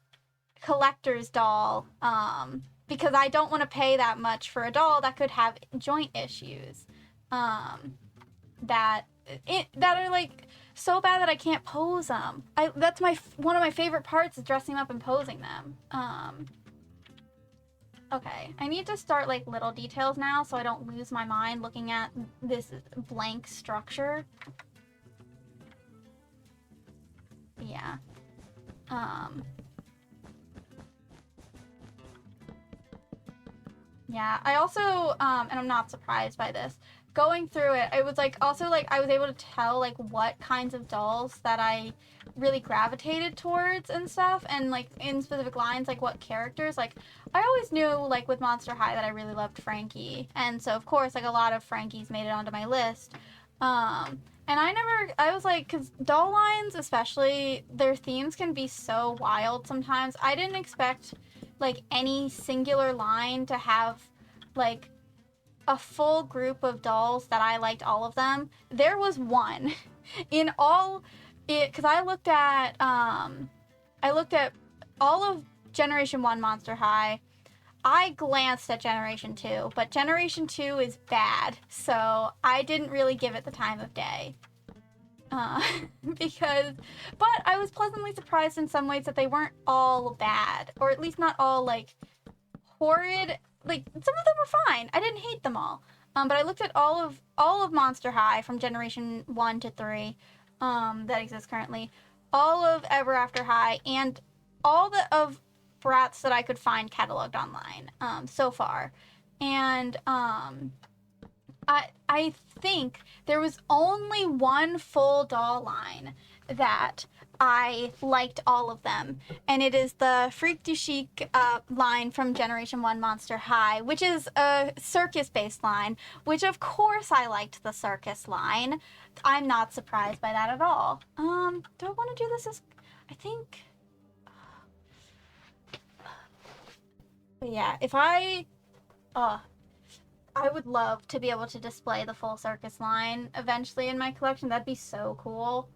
collector's doll, because I don't want to pay that much for a doll that could have joint issues, that are like so bad that I can't pose them. That's one of my favorite parts is dressing up and posing them. Okay, I need to start like little details now so I don't lose my mind looking at this blank structure. Yeah. Yeah, I also, and I'm not surprised by this, going through it, it was like, also like, I was able to tell like what kinds of dolls that I really gravitated towards and stuff, and like in specific lines, like what characters, like I always knew like with Monster High that I really loved Frankie, and so of course like a lot of Frankies made it onto my list, and I was like, because doll lines especially, their themes can be so wild sometimes. I didn't expect like any singular line to have like a full group of dolls that I liked all of them. There was one in all it, because I looked at all of Generation 1 Monster High. I glanced at Generation 2, but Generation 2 is bad, so I didn't really give it the time of day. But I was pleasantly surprised in some ways that they weren't all bad, or at least not all, like, horrid. Like, some of them were fine. I didn't hate them all. But I looked at all of Monster High from Generation 1 to 3, that exists currently, all of Ever After High, and all of Bratz that I could find cataloged online, so far. And, I think there was only one full doll line that I liked all of them, and it is the Freak du Chic line from Generation 1 Monster High, which is a circus-based line, which of course I liked the circus line. I'm not surprised by that at all. Do I want to do this as... I think... But yeah, if I would love to be able to display the full circus line eventually in my collection. That'd be so cool.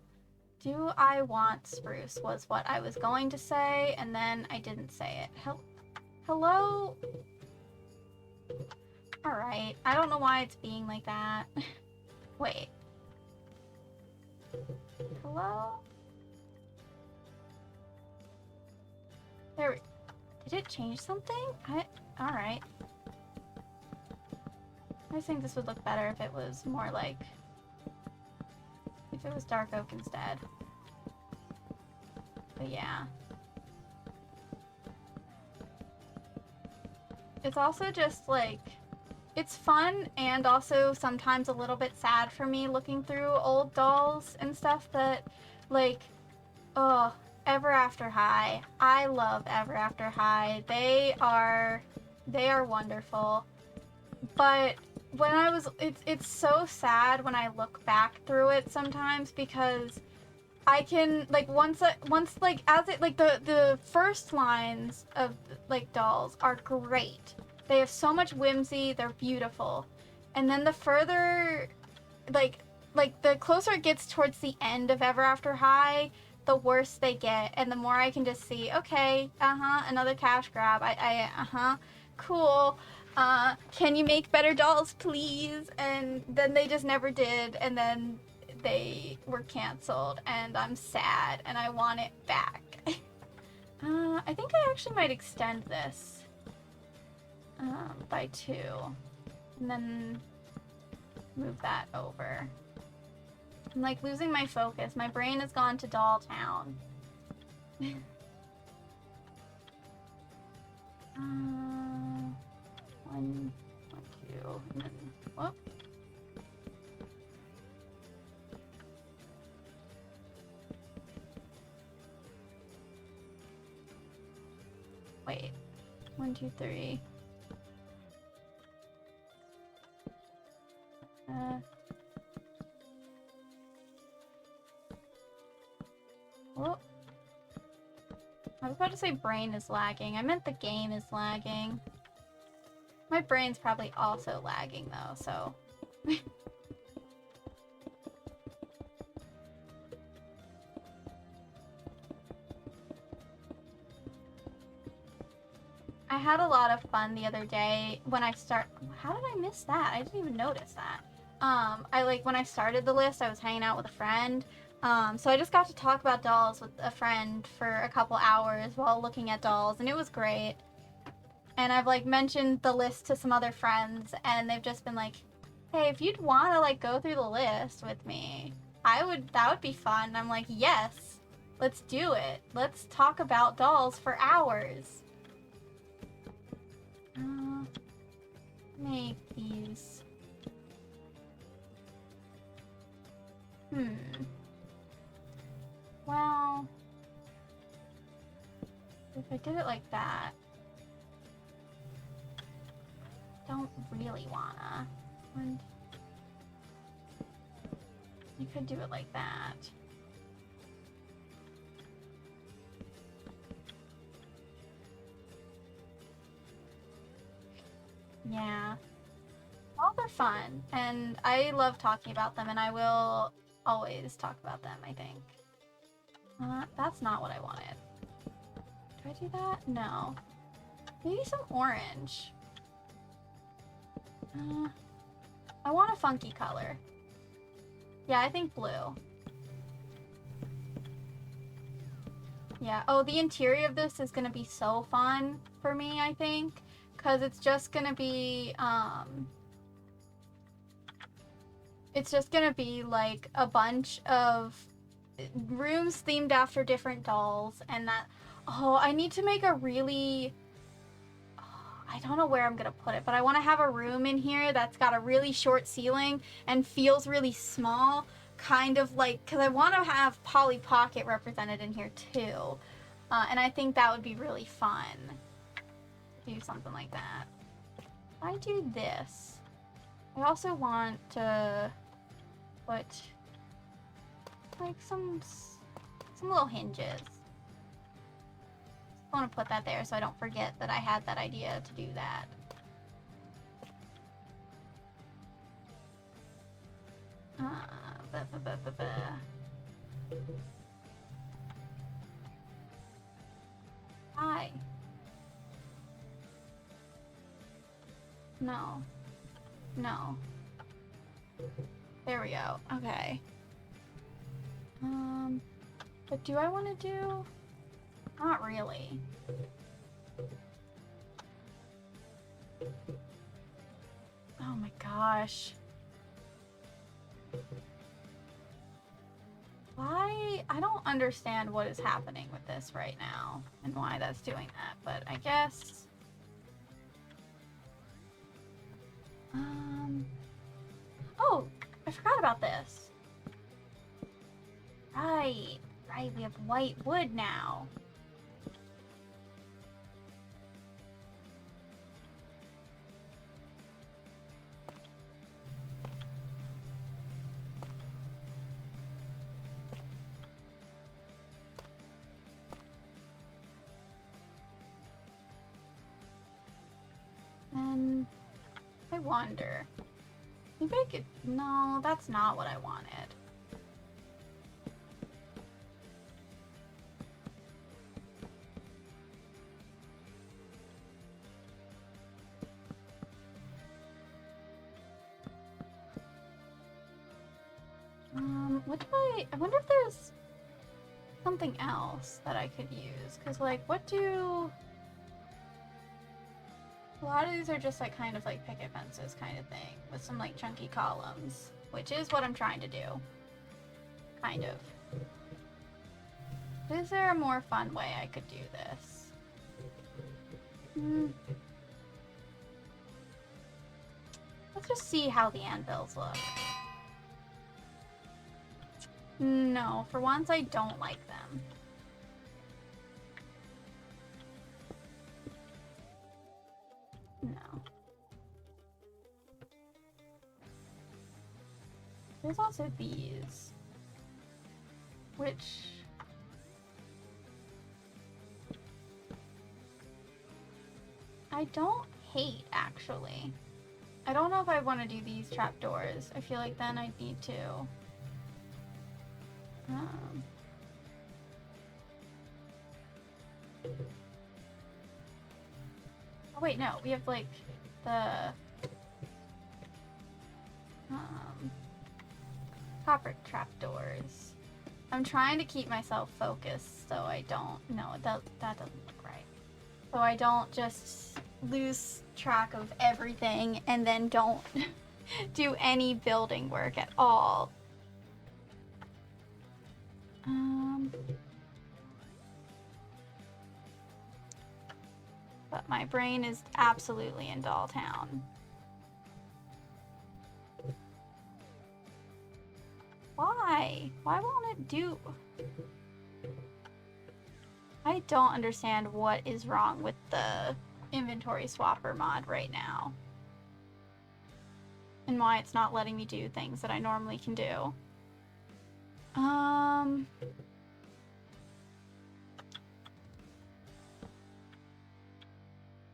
Do I want spruce was what I was going to say, and then I didn't say it. Hello? Alright. I don't know why it's being like that. Wait. Hello? There. Did it change something? Alright. I think this would look better if it was more like... if it was dark oak instead. But yeah. It's also just like... it's fun and also sometimes a little bit sad for me looking through old dolls and stuff that, like... oh, Ever After High. I love Ever After High. They are wonderful. But... when I was, it's so sad when I look back through it sometimes, because I can, like, once, like, as it, like, the first lines of, like, dolls are great. They have so much whimsy, they're beautiful. And then the further, like, the closer it gets towards the end of Ever After High, the worse they get, and the more I can just see, okay, another cash grab, cool. Can you make better dolls, please? And then they just never did, and then they were canceled, and I'm sad, and I want it back. I think I actually might extend this, by 2, and then move that over. I'm, like, losing my focus. My brain has gone to Doll Town. 1, 2, and then, whoop. Wait, 1, 2, 3. Whoop. I was about to say brain is lagging. I meant the game is lagging. My brain's probably also lagging though, so... I had a lot of fun the other day when I How did I miss that? I didn't even notice that. When I started the list, I was hanging out with a friend. So I just got to talk about dolls with a friend for a couple hours while looking at dolls, and it was great. And I've, like, mentioned the list to some other friends, and they've just been like, hey, if you'd want to, like, go through the list with me, that would be fun. And I'm like, yes, let's do it. Let's talk about dolls for hours. Make these. Well, if I did it like that, don't really wanna. And you could do it like that. Yeah. All are fun, and I love talking about them, and I will always talk about them, I think. That's not what I wanted. Do I do that? No. Maybe some orange. I want a funky color. Yeah, I think blue. Yeah. Oh, the interior of this is gonna be so fun for me, I think. Because it's just gonna be, it's just gonna be, like, a bunch of rooms themed after different dolls, and that... Oh, I need to make a really... I don't know where I'm gonna put it, but I want to have a room in here that's got a really short ceiling and feels really small, kind of like, because I want to have Polly Pocket represented in here too, and I think that would be really fun to do something like that. If I do this, I also want to put like some little hinges. I want to put that there so I don't forget that I had that idea to do that. Hi. No. No. There we go. Okay. But do I want to do... Not really. Oh my gosh. Why? I don't understand what is happening with this right now and why that's doing that, but I guess... Oh, I forgot about this. Right, we have white wood now. And I wonder. Maybe I could... No, that's not what I wanted. What do I wonder if there's something else that I could use. Because, like, what do... A lot of these are just, like, kind of like picket fences kind of thing. With some, like, chunky columns. Which is what I'm trying to do. Kind of. Is there a more fun way I could do this? Let's just see how the anvils look. No, for once I don't like them. No. There's also these. Which... I don't hate, actually. I don't know if I want to do these trapdoors. I feel like then I'd need to. Oh wait, no. We have like the copper trapdoors. I'm trying to keep myself focused so I don't. No, that doesn't look right. So I don't just lose track of everything and then don't do any building work at all. But my brain is absolutely in Dolltown. Why? Why won't it do? I don't understand what is wrong with the inventory swapper mod right now. And why it's not letting me do things that I normally can do.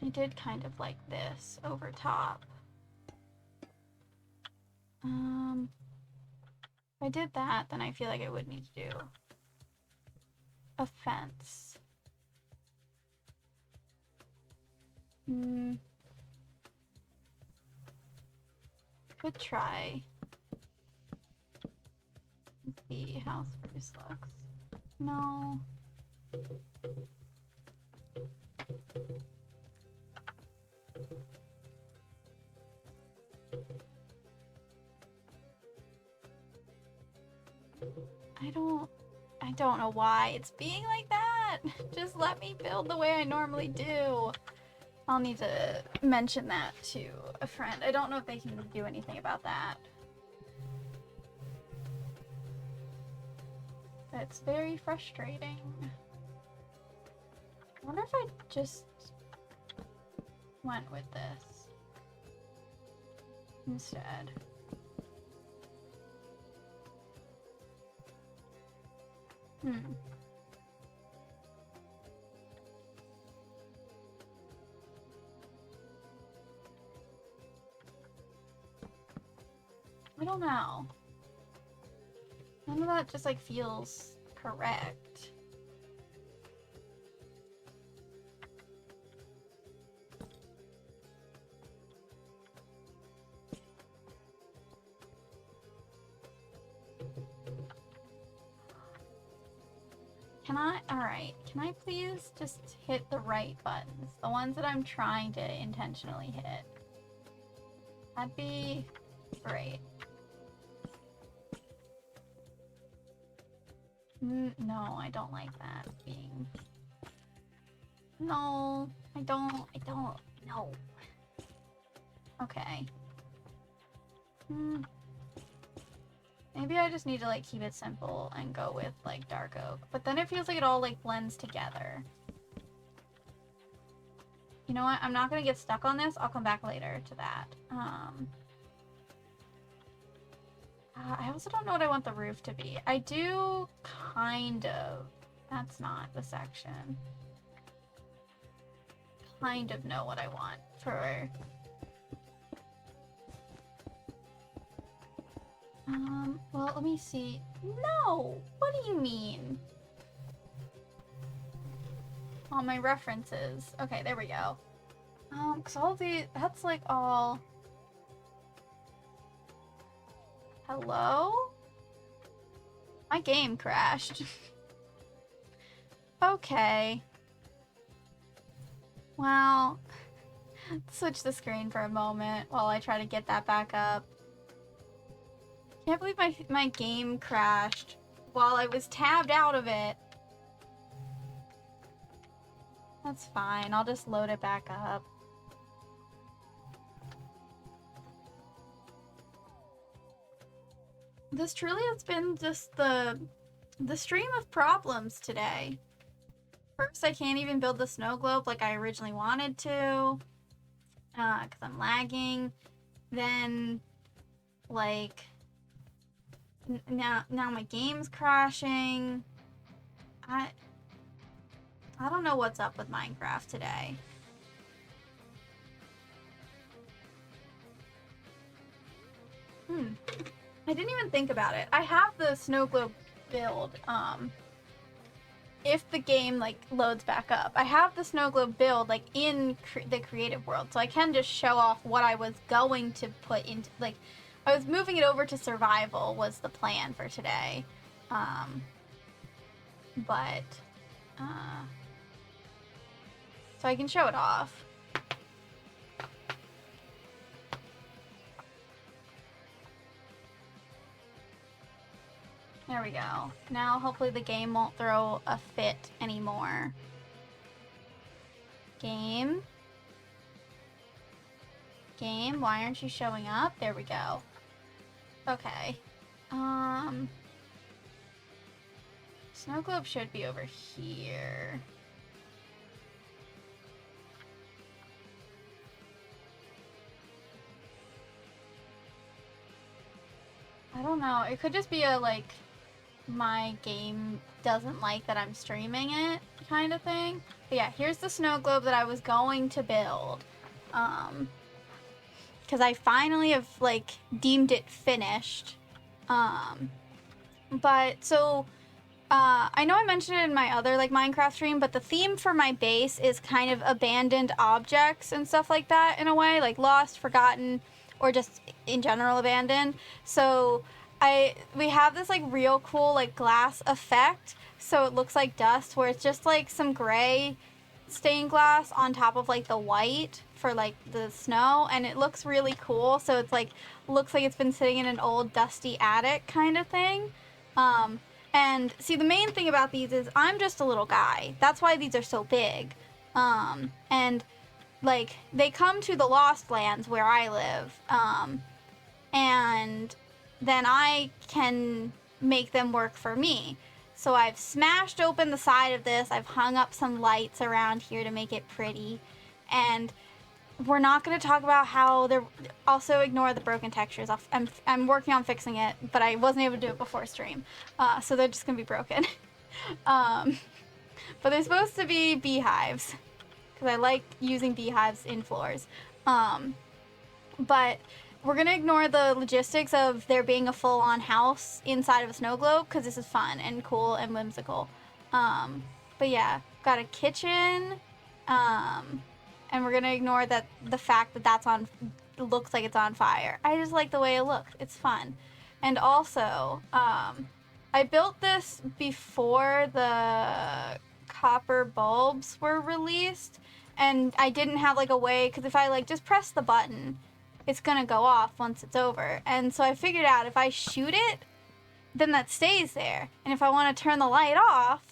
I did kind of like this over top. If I did that, then I feel like I would need to do a fence. Could try. Let's see how spruce looks. No. I don't know why it's being like that. Just let me build the way I normally do. I'll need to mention that to a friend. I don't know if they can do anything about that. That's very frustrating. I wonder if I just went with this instead. I don't know. None of that just like feels correct. Alright, can I please just hit the right buttons? The ones that I'm trying to intentionally hit. That'd be great. No, I don't like that being... No, I don't, no. Okay. Maybe I just need to like keep it simple and go with like dark oak. But then it feels like it all like blends together. You know what? I'm not gonna get stuck on this. I'll come back later to that. I also don't know what I want the roof to be. I do kind of. That's not the section. Kind of know what I want for... well, let me see. No! What do you mean? All my references. Okay, there we go. Cause all the... That's like all... Hello? My game crashed. Okay. Well... Switch the screen for a moment while I try to get that back up. Can't believe my game crashed while I was tabbed out of it. That's fine. I'll just load it back up. This truly has been just the stream of problems today. First, I can't even build the snow globe like I originally wanted to. Because I'm lagging. Then, like... Now my game's crashing. I don't know what's up with Minecraft today. I didn't even think about it. I have the snow globe build, if the game, like, loads back up. I have the snow globe build, like, in the creative world, so I can just show off what I was going to put into, like, I was moving it over to survival was the plan for today. But, so I can show it off. There we go. Now hopefully the game won't throw a fit anymore. Game. Game, why aren't you showing up? There we go. Okay. Snow globe should be over here. I don't know. It could just be a, like, my game doesn't like that I'm streaming it kind of thing. But yeah, here's the snow globe that I was going to build. Because I finally have, like, deemed it finished. But, so, I know I mentioned it in my other, like, Minecraft stream, but the theme for my base is kind of abandoned objects and stuff like that, in a way. Like, lost, forgotten, or just, in general, abandoned. So, we have this, like, real cool, like, glass effect, so it looks like dust, where it's just, like, some gray stained glass on top of, like, the white for, like, the snow, and it looks really cool, so it's, like, looks like it's been sitting in an old dusty attic kind of thing. And, see, the main thing about these is I'm just a little guy. That's why these are so big. And, like, they come to the Lost Lands where I live, and then I can make them work for me. So I've smashed open the side of this. I've hung up some lights around here to make it pretty. And we're not going to talk about how they're... Also ignore the broken textures. I'm working on fixing it, but I wasn't able to do it before stream. So they're just going to be broken. But they're supposed to be beehives, because I like using beehives in floors. But we're going to ignore the logistics of there being a full-on house inside of a snow globe, because this is fun and cool and whimsical. But yeah, got a kitchen, and we're going to ignore the fact that that's looks like it's on fire. I just like the way it looks. It's fun. And also, I built this before the copper bulbs were released, and I didn't have, like, a way, because if I, like, just press the button, it's gonna go off once it's over. And so I figured out if I shoot it, then that stays there. And if I want to turn the light off,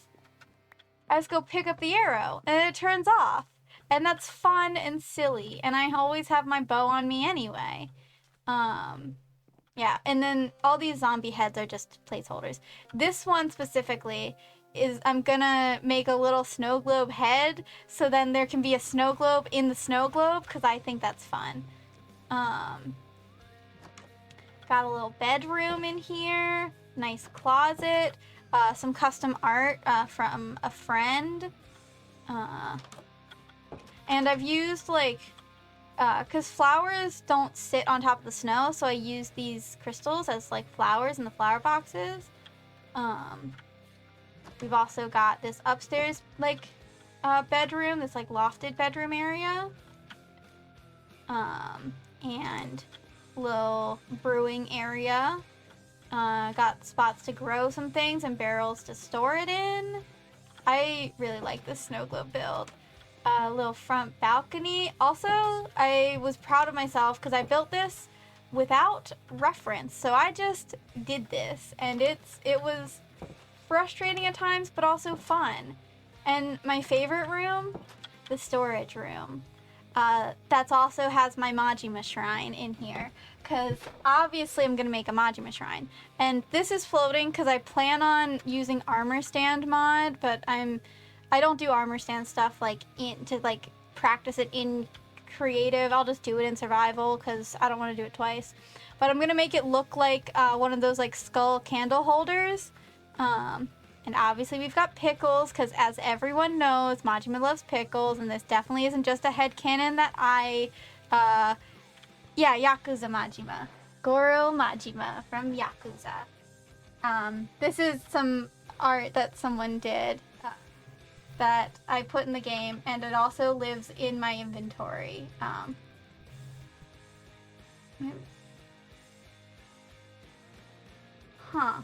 I just go pick up the arrow, and it turns off. And that's fun and silly, and I always have my bow on me anyway. Yeah, and then all these zombie heads are just placeholders. This one specifically is I'm gonna make a little snow globe head, so then there can be a snow globe in the snow globe, because I think that's fun. Got a little bedroom in here, nice closet, some custom art from a friend, and I've used, like, because flowers don't sit on top of the snow, so I use these crystals as, like, flowers in the flower boxes. We've also got this upstairs, like, bedroom, this, like, lofted bedroom area. And little brewing area. Got spots to grow some things and barrels to store it in. I really like this snow globe build. A little front balcony. Also, I was proud of myself because I built this without reference. So I just did this, and it was frustrating at times, but also fun. And my favorite room, the storage room. That also has my Majima shrine in here, because obviously I'm going to make a Majima shrine. And this is floating because I plan on using armor stand mod, but I don't do armor stand stuff like to like practice it in creative. I'll just do it in survival because I don't want to do it twice. But I'm going to make it look like one of those like skull candle holders. And obviously we've got pickles, because as everyone knows, Majima loves pickles, and this definitely isn't just a headcanon that yeah, Yakuza Majima. Goro Majima from Yakuza. This is some art that someone did that I put in the game, and it also lives in my inventory. Huh.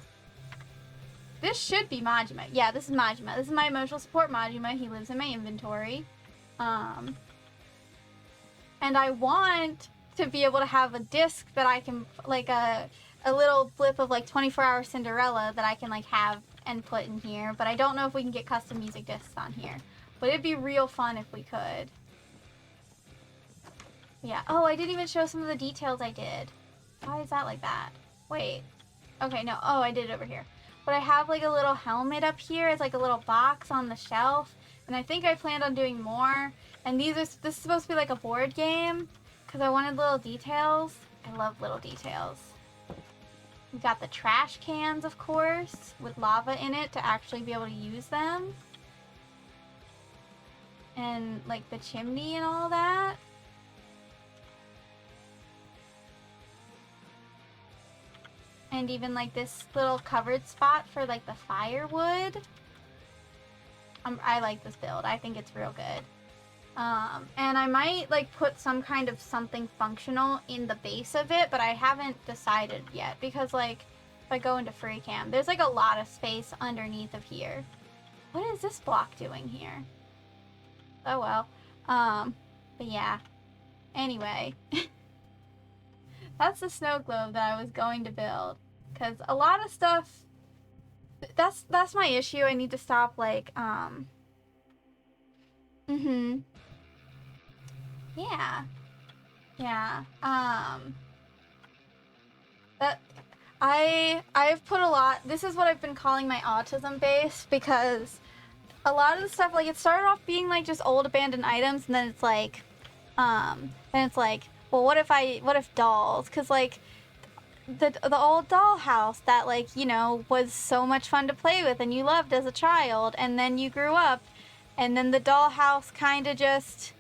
This should be Majima. Yeah, this is Majima. This is my emotional support Majima. He lives in my inventory. And I want to be able to have a disc that I can, like a little blip of like 24-hour Cinderella that I can like have and put in here. But I don't know if we can get custom music discs on here. But it'd be real fun if we could. Yeah. Oh, I didn't even show some of the details I did. Why is that like that? Wait. Okay, no. Oh, I did it over here. But I have like a little helmet up here. It's like a little box on the shelf. And I think I planned on doing more. And this is supposed to be like a board game because I wanted little details. I love little details. We've got the trash cans, of course, with lava in it to actually be able to use them. And like the chimney and all that. And even like this little covered spot for like the firewood. I like this build. I think it's real good. And I might like put some kind of something functional in the base of it, but I haven't decided yet because like if I go into free cam, there's like a lot of space underneath of here. What is this block doing here? Oh well. But yeah. Anyway. That's the snow globe that I was going to build. Because a lot of stuff... That's my issue. I need to stop, like, Yeah. Yeah. I've put a lot... This is what I've been calling my autism base, because a lot of the stuff, like, it started off being, like, just old abandoned items, and then it's like, well, what if dolls? Because, like, the old dollhouse that, like, you know, was so much fun to play with and you loved as a child, and then you grew up, and then the dollhouse kind of just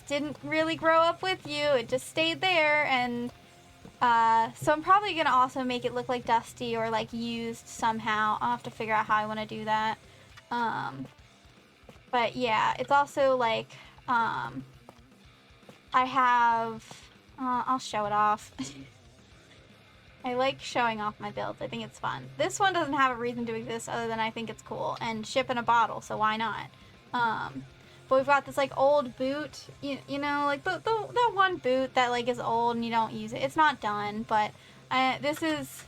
didn't really grow up with you. It just stayed there, and so I'm probably gonna also make it look like dusty or like used somehow. I'll have to figure out how I want to do that. But yeah, it's also like I have, I'll show it off. I like showing off my builds. I think it's fun. This one doesn't have a reason to exist other than I think it's cool. And ship in a bottle, so why not? But we've got this, like, old boot. You know, like, the one boot that, like, is old and you don't use it. It's not done, but this is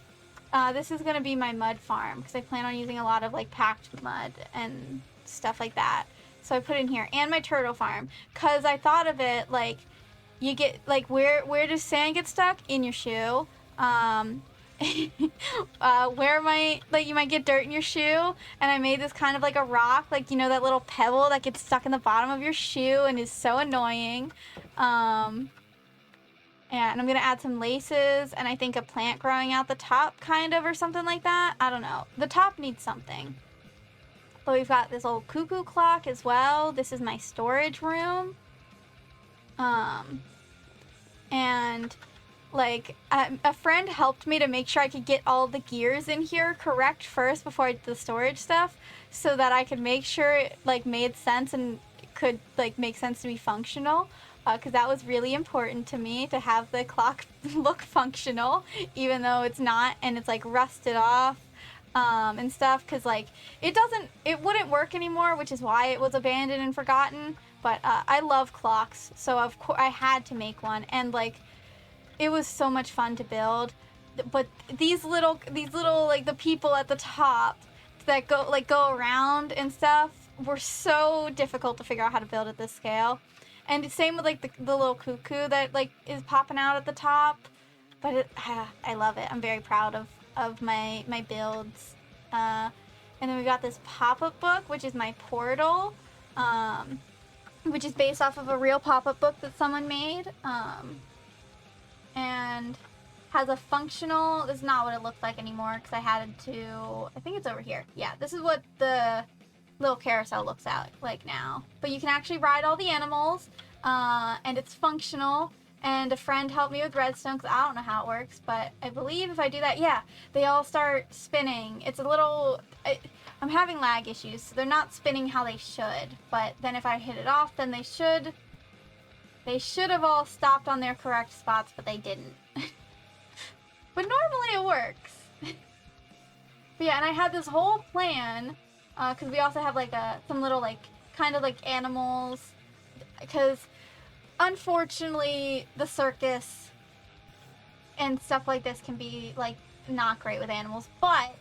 going to be my mud farm. Because I plan on using a lot of, like, packed mud and stuff like that. So I put it in here. And my turtle farm. Because I thought of it, like, you get, like, where does sand get stuck? In your shoe. Where might, like, you might get dirt in your shoe, and I made this kind of like a rock, like, you know, that little pebble that gets stuck in the bottom of your shoe and is so annoying. And I'm gonna add some laces, and I think a plant growing out the top, kind of, or something like that. I don't know. The top needs something. But we've got this old cuckoo clock as well. This is my storage room. And like, a friend helped me to make sure I could get all the gears in here correct first before I did the storage stuff, so that I could make sure it, like, made sense and could, like, make sense to be functional, because that was really important to me, to have the clock look functional, even though it's not, and it's, like, rusted off, and stuff, because, like, it wouldn't work anymore, which is why it was abandoned and forgotten, but, I love clocks, so of course I had to make one, and, like, it was so much fun to build, but these little, like, the people at the top that go around and stuff were so difficult to figure out how to build at this scale. And the same with, like, the little cuckoo that, like, is popping out at the top. But I love it. I'm very proud of my builds. And then we got this pop-up book, which is my portal, which is based off of a real pop-up book that someone made. And has a functional, this is not what it looks like anymore because I had to, I think it's over here. Yeah, this is what the little carousel looks out like now. But you can actually ride all the animals, and it's functional, and a friend helped me with redstone because I don't know how it works, but I believe if I do that, yeah, they all start spinning. It's a little... I'm having lag issues, so they're not spinning how they should, but then if I hit it off, then they should have all stopped on their correct spots, but they didn't. But normally it works. But yeah, and I had this whole plan, because we also have like some little like kind of like animals, because unfortunately the circus and stuff like this can be like not great with animals, but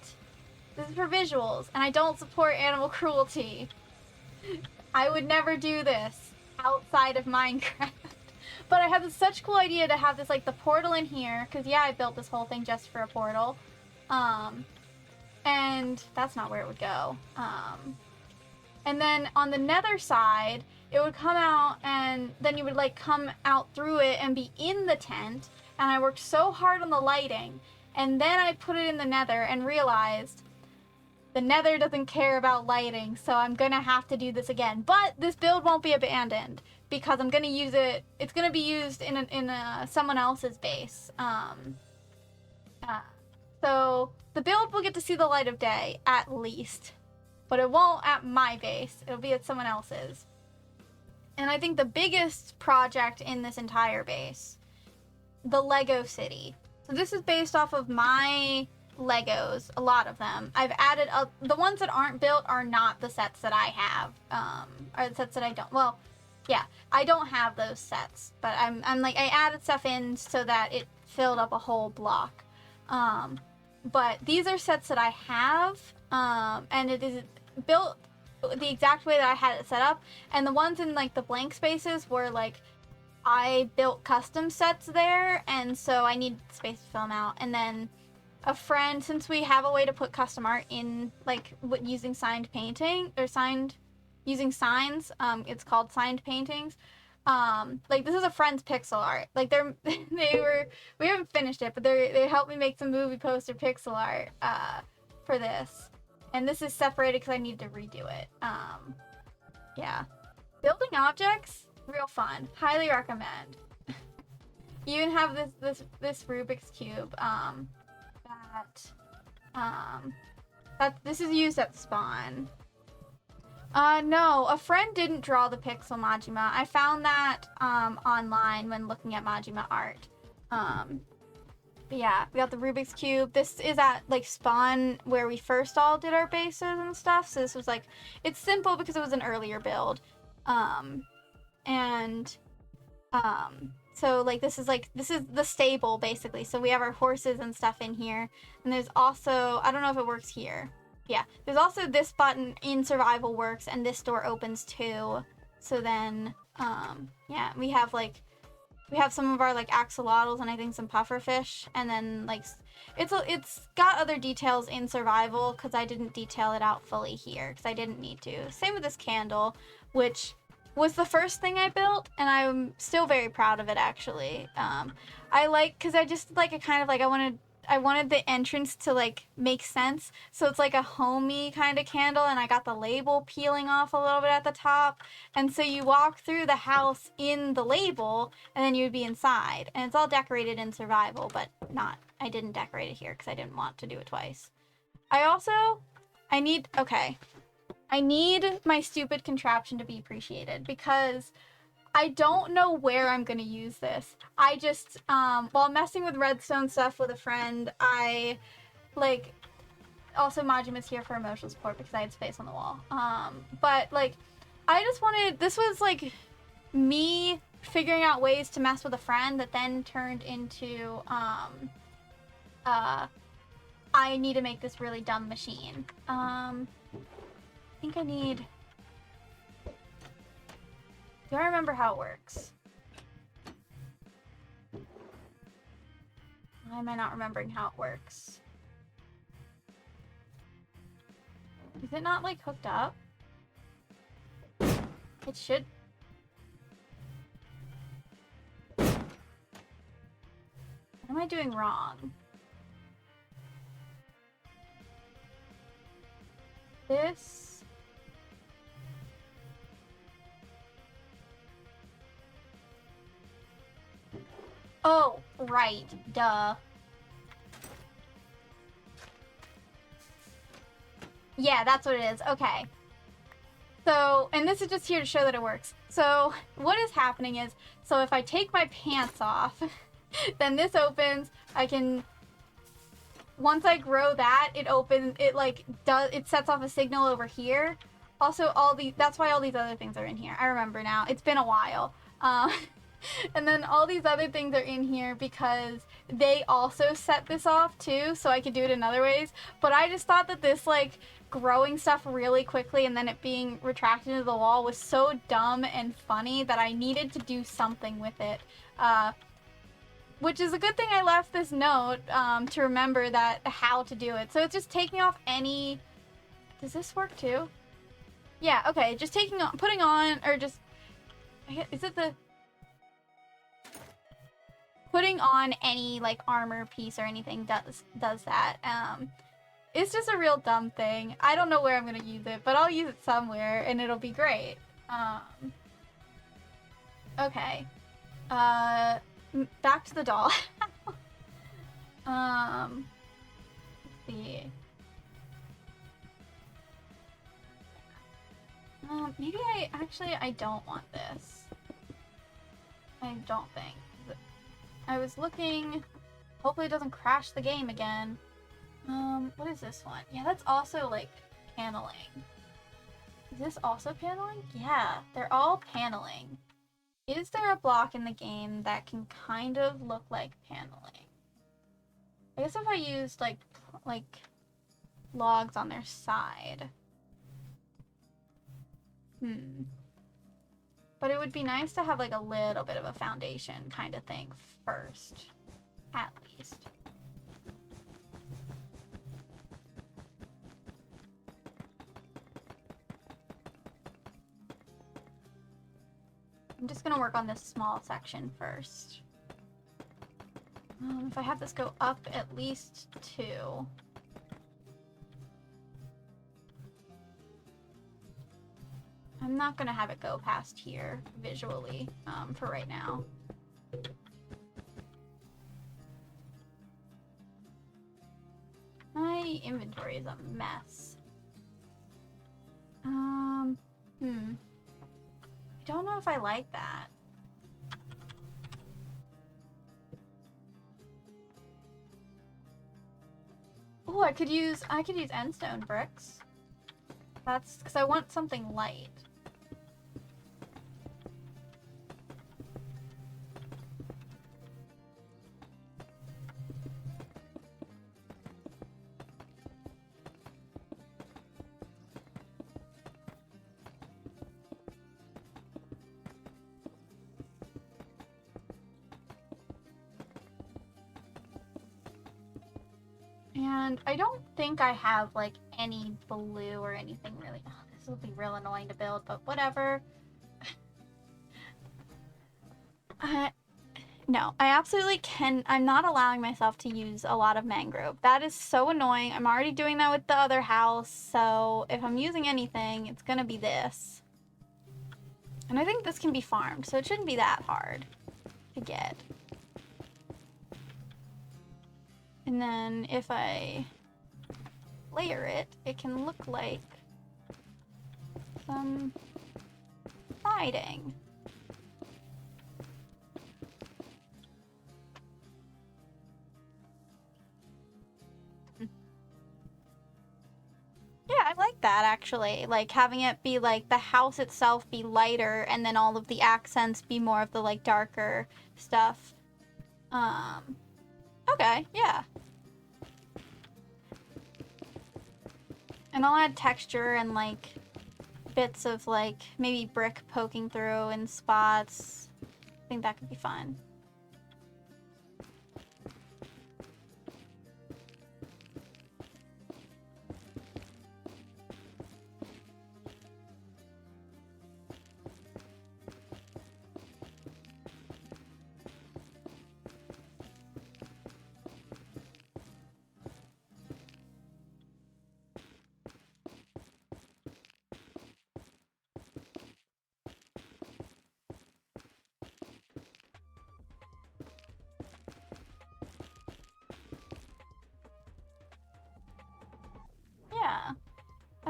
this is for visuals, and I don't support animal cruelty. I would never do this outside of Minecraft. But I had such cool idea to have this like the portal in here, because yeah, I built this whole thing just for a portal. And that's not where it would go. And then on the nether side, it would come out, and then you would like come out through it and be in the tent. And I worked so hard on the lighting, and then I put it in the nether and realized the nether doesn't care about lighting, so I'm gonna have to do this again. But this build won't be abandoned, because I'm gonna use it. It's gonna be used in someone else's base. So the build will get to see the light of day, at least. But it won't at my base. It'll be at someone else's. And I think the biggest project in this entire base, the Lego City. So this is based off of my Legos, a lot of them. I've added up, the ones that aren't built are not the sets that I have, or the sets that I don't, well, yeah, I don't have those sets, but I'm like, I added stuff in so that it filled up a whole block. But these are sets that I have, and it is built the exact way that I had it set up, and the ones in like the blank spaces were like, I built custom sets there, and so I need space to fill them out. And then a friend, since we have a way to put custom art in, like using signed painting, or using signs, it's called signed paintings. Like this is a friend's pixel art. Like we haven't finished it, but they helped me make some movie poster pixel art, for this. And this is separated because I need to redo it. Yeah. Building objects, real fun. Highly recommend. You even have this Rubik's Cube, that this is used at spawn. No, a friend didn't draw the pixel Majima. I found that online when looking at Majima art. But yeah, we got the Rubik's Cube. This is at like spawn where we first all did our bases and stuff. So this was like, it's simple because it was an earlier build. So like this is the stable basically. So we have our horses and stuff in here. And there's also, I don't know if it works here. Yeah, there's also this button in survival works, and this door opens too. So then, yeah, we have some of our like axolotls and I think some pufferfish, and then like it's got other details in survival because I didn't detail it out fully here because I didn't need to. Same with this candle, which was the first thing I built, and I'm still very proud of it actually. I like, because I just like it kind of like I wanted the entrance to like make sense, so it's like a homey kind of candle, and I got the label peeling off a little bit at the top, and so you walk through the house in the label and then you would be inside, and it's all decorated in survival, but I didn't decorate it here because I didn't want to do it twice. I need my stupid contraption to be appreciated because I don't know where I'm gonna use this. I just, while messing with redstone stuff with a friend, I, like, also Majima's here for emotional support because I had space on the wall. But, like, I just wanted, this was, like, me figuring out ways to mess with a friend that then turned into, I need to make this really dumb machine. I think I need... Do I remember how it works? Why am I not remembering how it works? Is it not, like, hooked up? It should... What am I doing wrong? This... Oh, right. Duh. Yeah, that's what it is. Okay. So, and this is just here to show that it works. So, what is happening is, so if I take my pants off, then this opens, I can, once I grow that, it opens, it like, it sets off a signal over here. Also, that's why all these other things are in here. I remember now. It's been a while. And then all these other things are in here because they also set this off too, so I could do it in other ways. But I just thought that this, like, growing stuff really quickly and then it being retracted into the wall was so dumb and funny that I needed to do something with it. Which is a good thing I left this note to remember that how to do it. So it's just taking off any... Does this work too? Yeah, okay. Just putting on, or just... Is it the... Putting on any, like, armor piece or anything does that. It's just a real dumb thing. I don't know where I'm gonna use it, but I'll use it somewhere, and it'll be great. Okay. Back to the doll. Let's see. Maybe I don't want this. I don't think. I was looking. Hopefully it doesn't crash the game again. What is this one? Yeah, that's also, like, paneling. Is this also paneling? Yeah, they're all paneling. Is there a block in the game that can kind of look like paneling? I guess if I used, like logs on their side. But it would be nice to have, like, a little bit of a foundation kind of thing first. At least. I'm just gonna work on this small section first. If I have this go up at least 2. I'm not gonna have it go past here visually for right now. My inventory is a mess. I don't know if I like that. Oh, I could use endstone bricks. That's because I want something light. And I don't think I have, like, any blue or anything really. Oh, this will be real annoying to build, but whatever. No, I absolutely can. I'm not allowing myself to use a lot of mangrove. That is so annoying. I'm already doing that with the other house, so if I'm using anything, it's gonna be this. And I think this can be farmed, so it shouldn't be that hard to get. And then if I layer it, it can look like some siding. Yeah, I like that, actually. Like, having it be, like, the house itself be lighter, and then all of the accents be more of the, like, darker stuff. Okay, yeah. And I'll add texture and, like, bits of, like, maybe brick poking through in spots. I think that could be fun.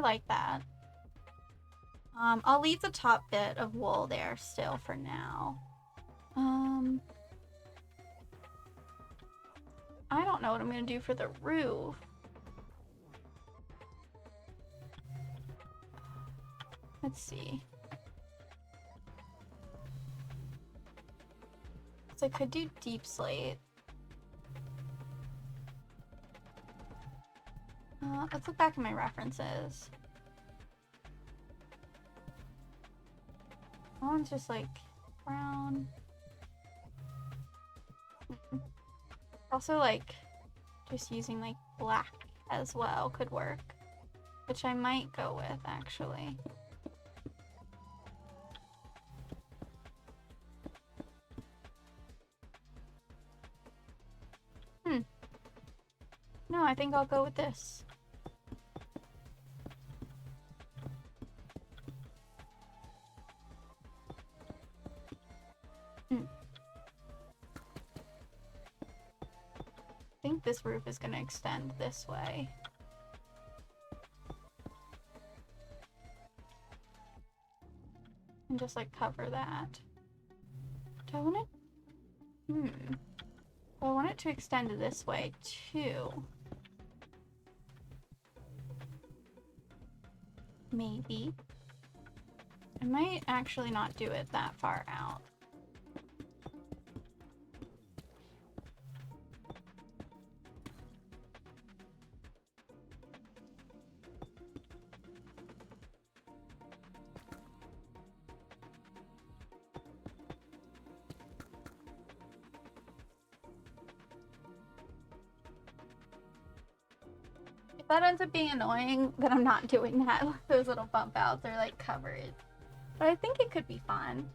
like that. I'll leave the top bit of wool there still for now. I don't know what I'm gonna do for the roof. Let's see. So I could do deep slate. Let's look back at my references. That one's just like brown. Also, like, just using like black as well could work, which I might go with actually. No, I think I'll go with this. I think this roof is going to extend this way. And just like cover that. Do I want it? I want it to extend this way too. Maybe. I might actually not do it that far out. If that ends up being annoying, then I'm not doing that. Those little bump outs are like covered. But I think it could be fun.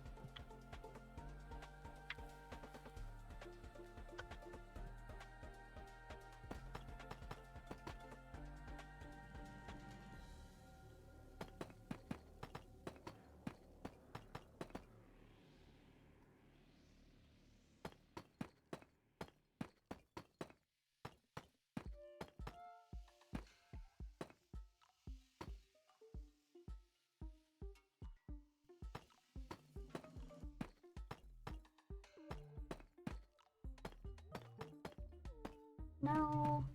No.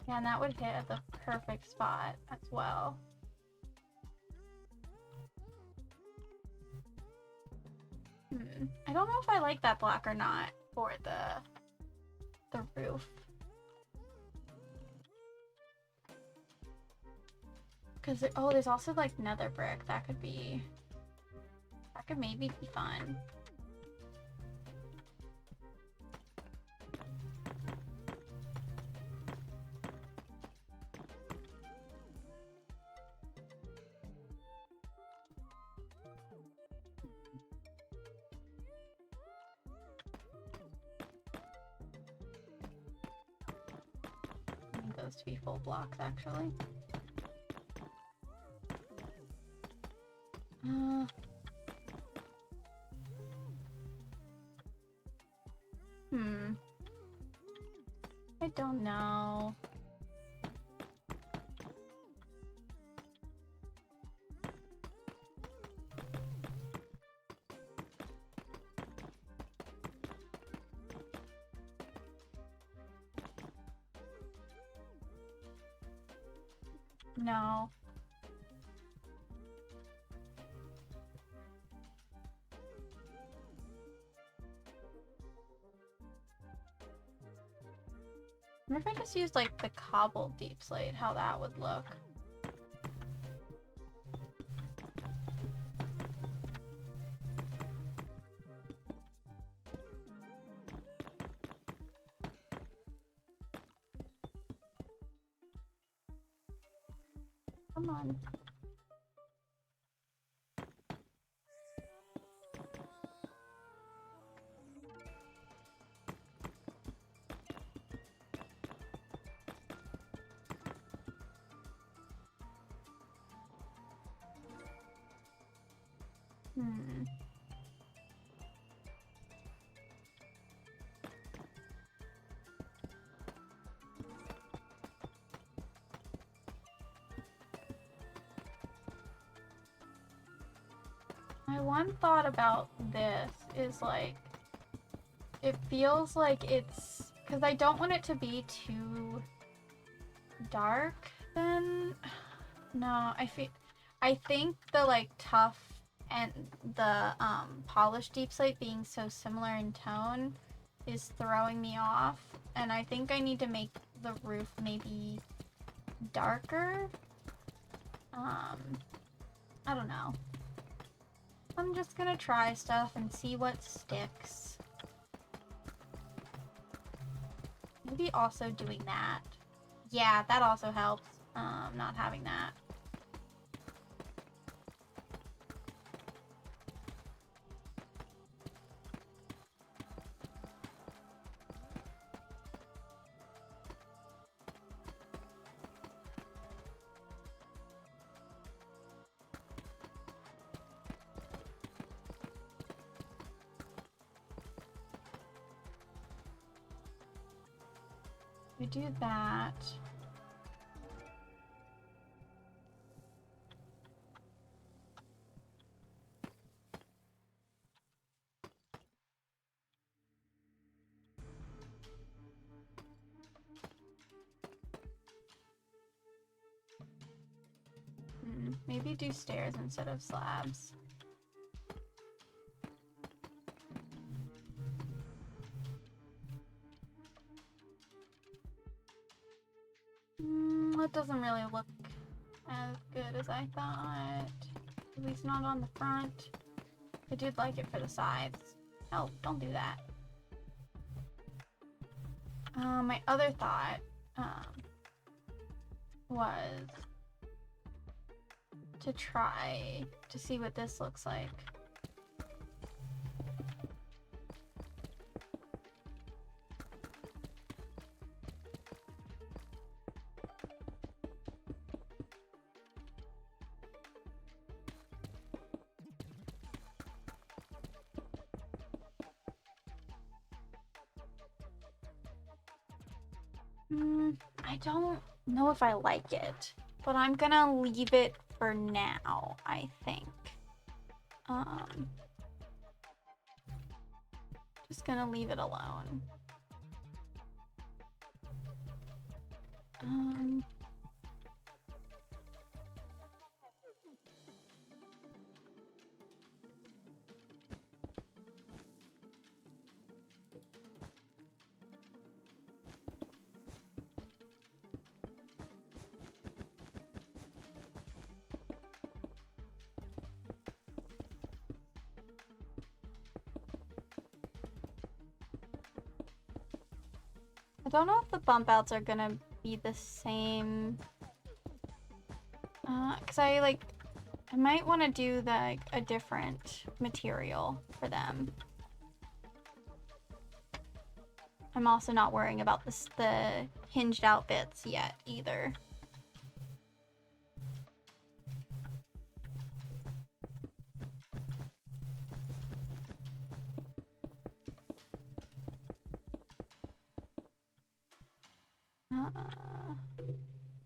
Yeah, and that would hit at the perfect spot as well. I don't know if I like that block or not for the roof. Cause oh, there's also like nether brick. That could maybe be fun. Those to be full blocks actually. I don't know. No. What if I just used like the cobbled deep slate, how that would look? Come on. Hmm. My one thought about this is like, it feels like it's, because I don't want it to be too dark then. No, I think the like tough and the polished deep slate being so similar in tone is throwing me off, and I think I need to make the roof maybe darker. I don't know. I'm just gonna try stuff and see what sticks. Maybe also doing that. Yeah, that also helps. Not having that. We do that. Maybe do stairs instead of slabs. That doesn't really look as good as I thought. At least not on the front. I did like it for the sides. Oh, don't do that. My other thought was to try to see what this looks like. I don't know if I like it, but I'm gonna leave it for now, I think. Just gonna leave it alone. I don't know if the bump outs are gonna be the same. Cause I might want to do a different material for them. I'm also not worrying about the hinged out bits yet either.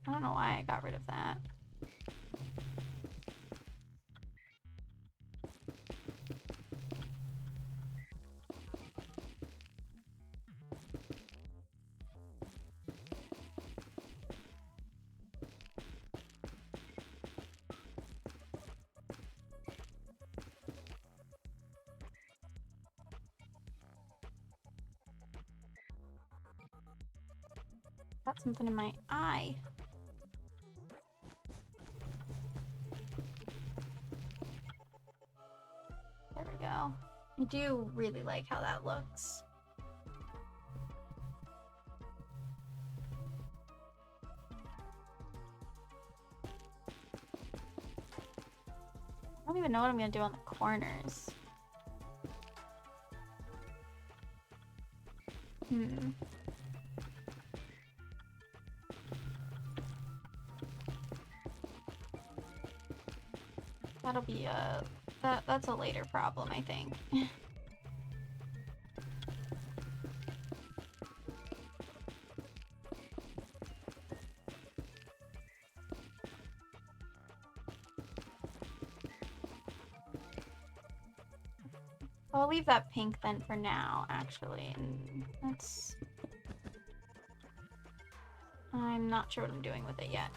I don't know why I got rid of that. Got something in my eye. There we go. I do really like how that looks. I don't even know what I'm gonna do on the corners. That'll be a That's a later problem, I think. I'll leave that pink then for now, actually, and that's... I'm not sure what I'm doing with it yet.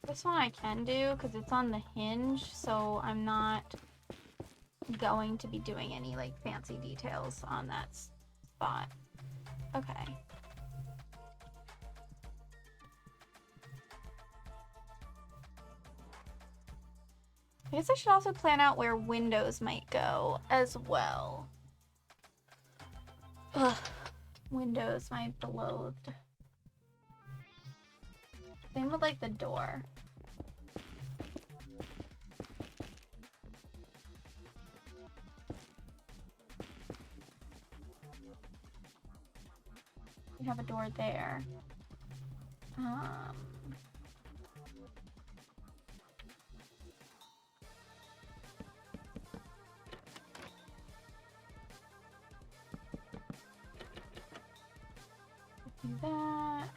This one I can do because it's on the hinge, so I'm not going to be doing any like fancy details on that spot. Okay. I guess I should also plan out where windows might go as well. Ugh. Windows, my beloved. Same with like the door. We have a door there. Do that.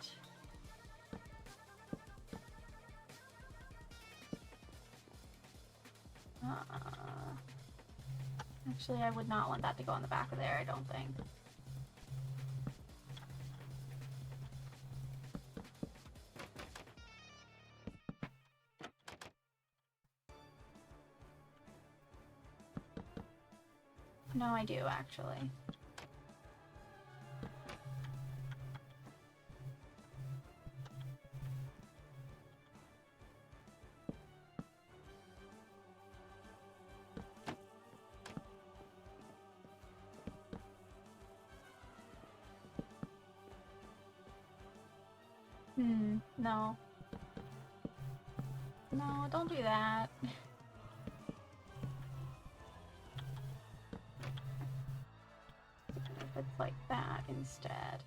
Actually, I would not want that to go on the back of there, I don't think. No, I do, actually. No. No, don't do that. If it's like that instead.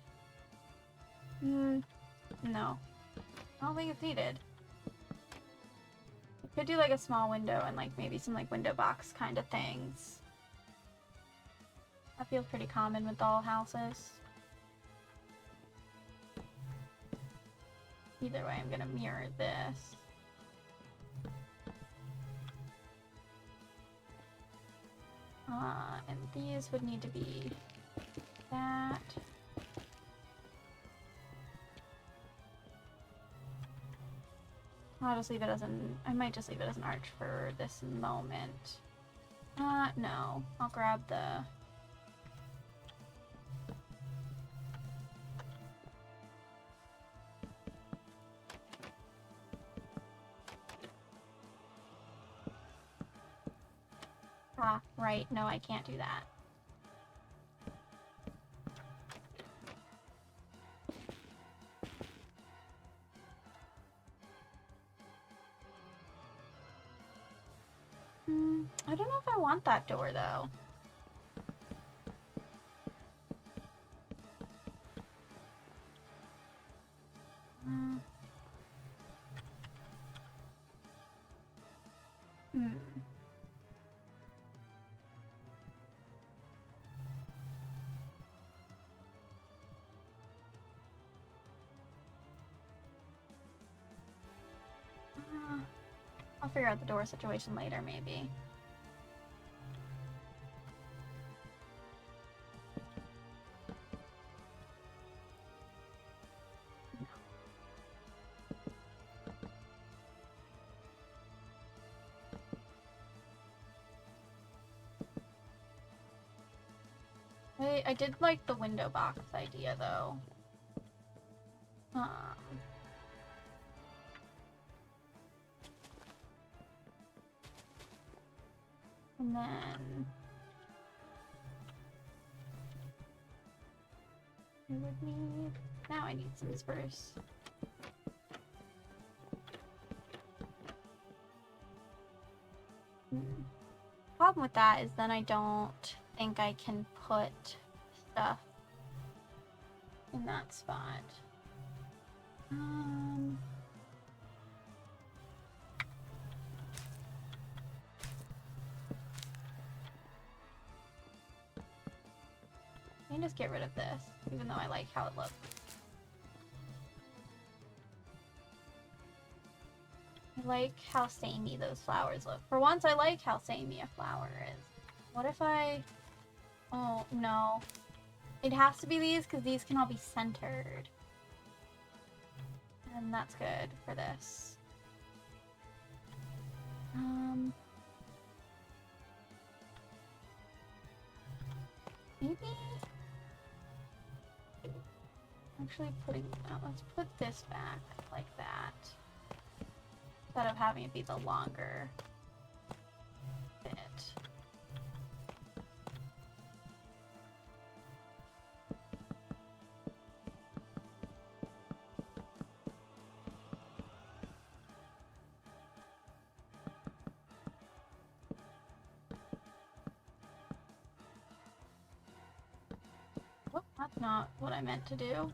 No. I don't think it's needed. You could do like a small window and like maybe some like window box kind of things. That feels pretty common with doll houses. Either way, I'm gonna mirror this. And these would need to be that. I'll just leave it as an... I might just leave it as an arch for this moment. No. I'll grab the... Ah, right. No, I can't do that. I don't know if I want that door, though. I'll figure out the door situation later, maybe. I did like the window box idea, though. And then... I would need... Now I need some spruce. Problem with that is then I don't think I can put stuff in that spot. I can just get rid of this, even though I like how it looks. I like how samey those flowers look. For once, I like how samey a flower is. What if I... Oh, no. It has to be these, because these can all be centered. And that's good for this. Maybe... Actually putting... let's put this back like that. Instead of having it be the longer bit. Oh, that's not what I meant to do.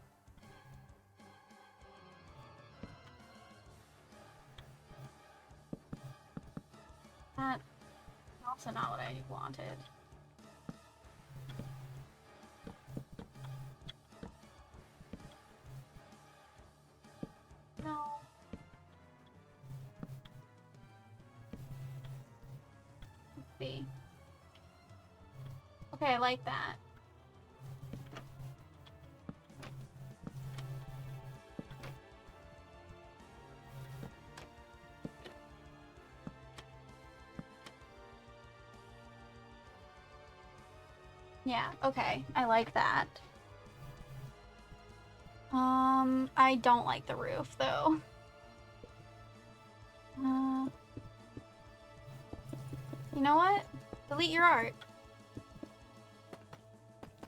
That's also not what I wanted. No. Let's see. Okay, I like that. Yeah, okay. I like that. I don't like the roof, though. You know what? Delete your art.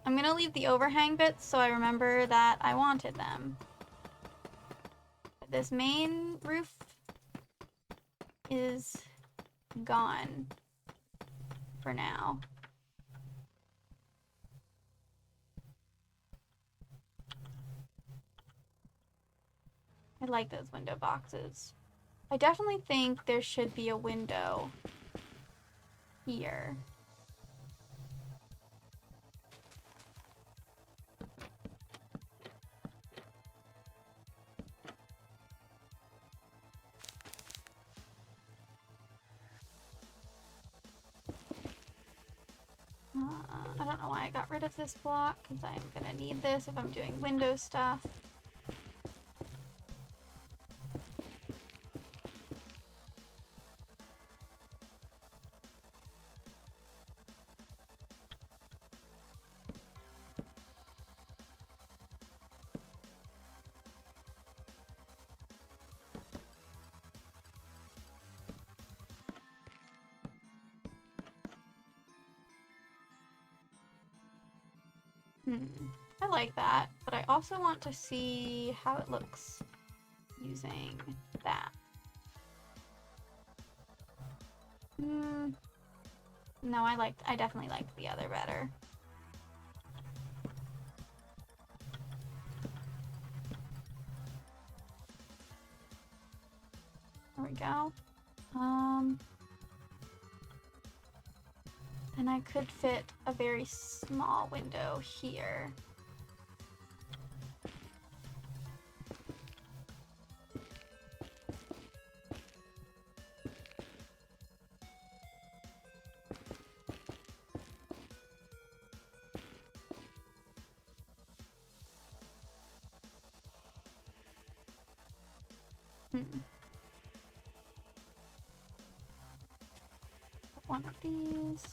I'm gonna leave the overhang bits so I remember that I wanted them. This main roof is gone for now. I like those window boxes. I definitely think there should be a window here. I don't know why I got rid of this block, because I'm gonna need this if I'm doing window stuff. I like that, but I also want to see how it looks using that. No, I definitely liked the other better. There we go. And I could fit a very small window here. One of these.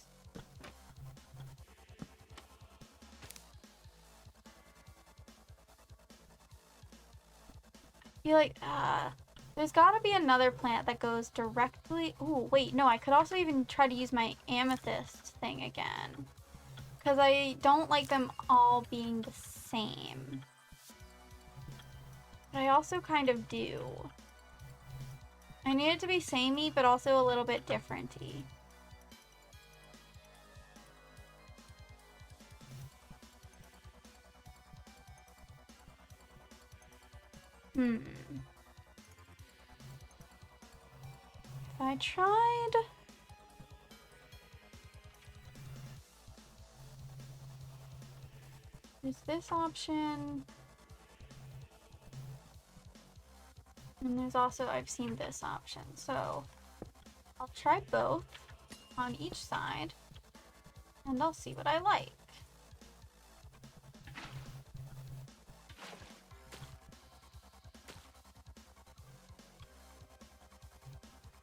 I feel like, there's gotta be another plant that goes directly... Oh, wait, no, I could also even try to use my amethyst thing again. Because I don't like them all being the same. But I also kind of do. I need it to be samey, but also a little bit different-y. If I tried... There's this option. And there's also, I've seen this option. So I'll try both on each side and I'll see what I like.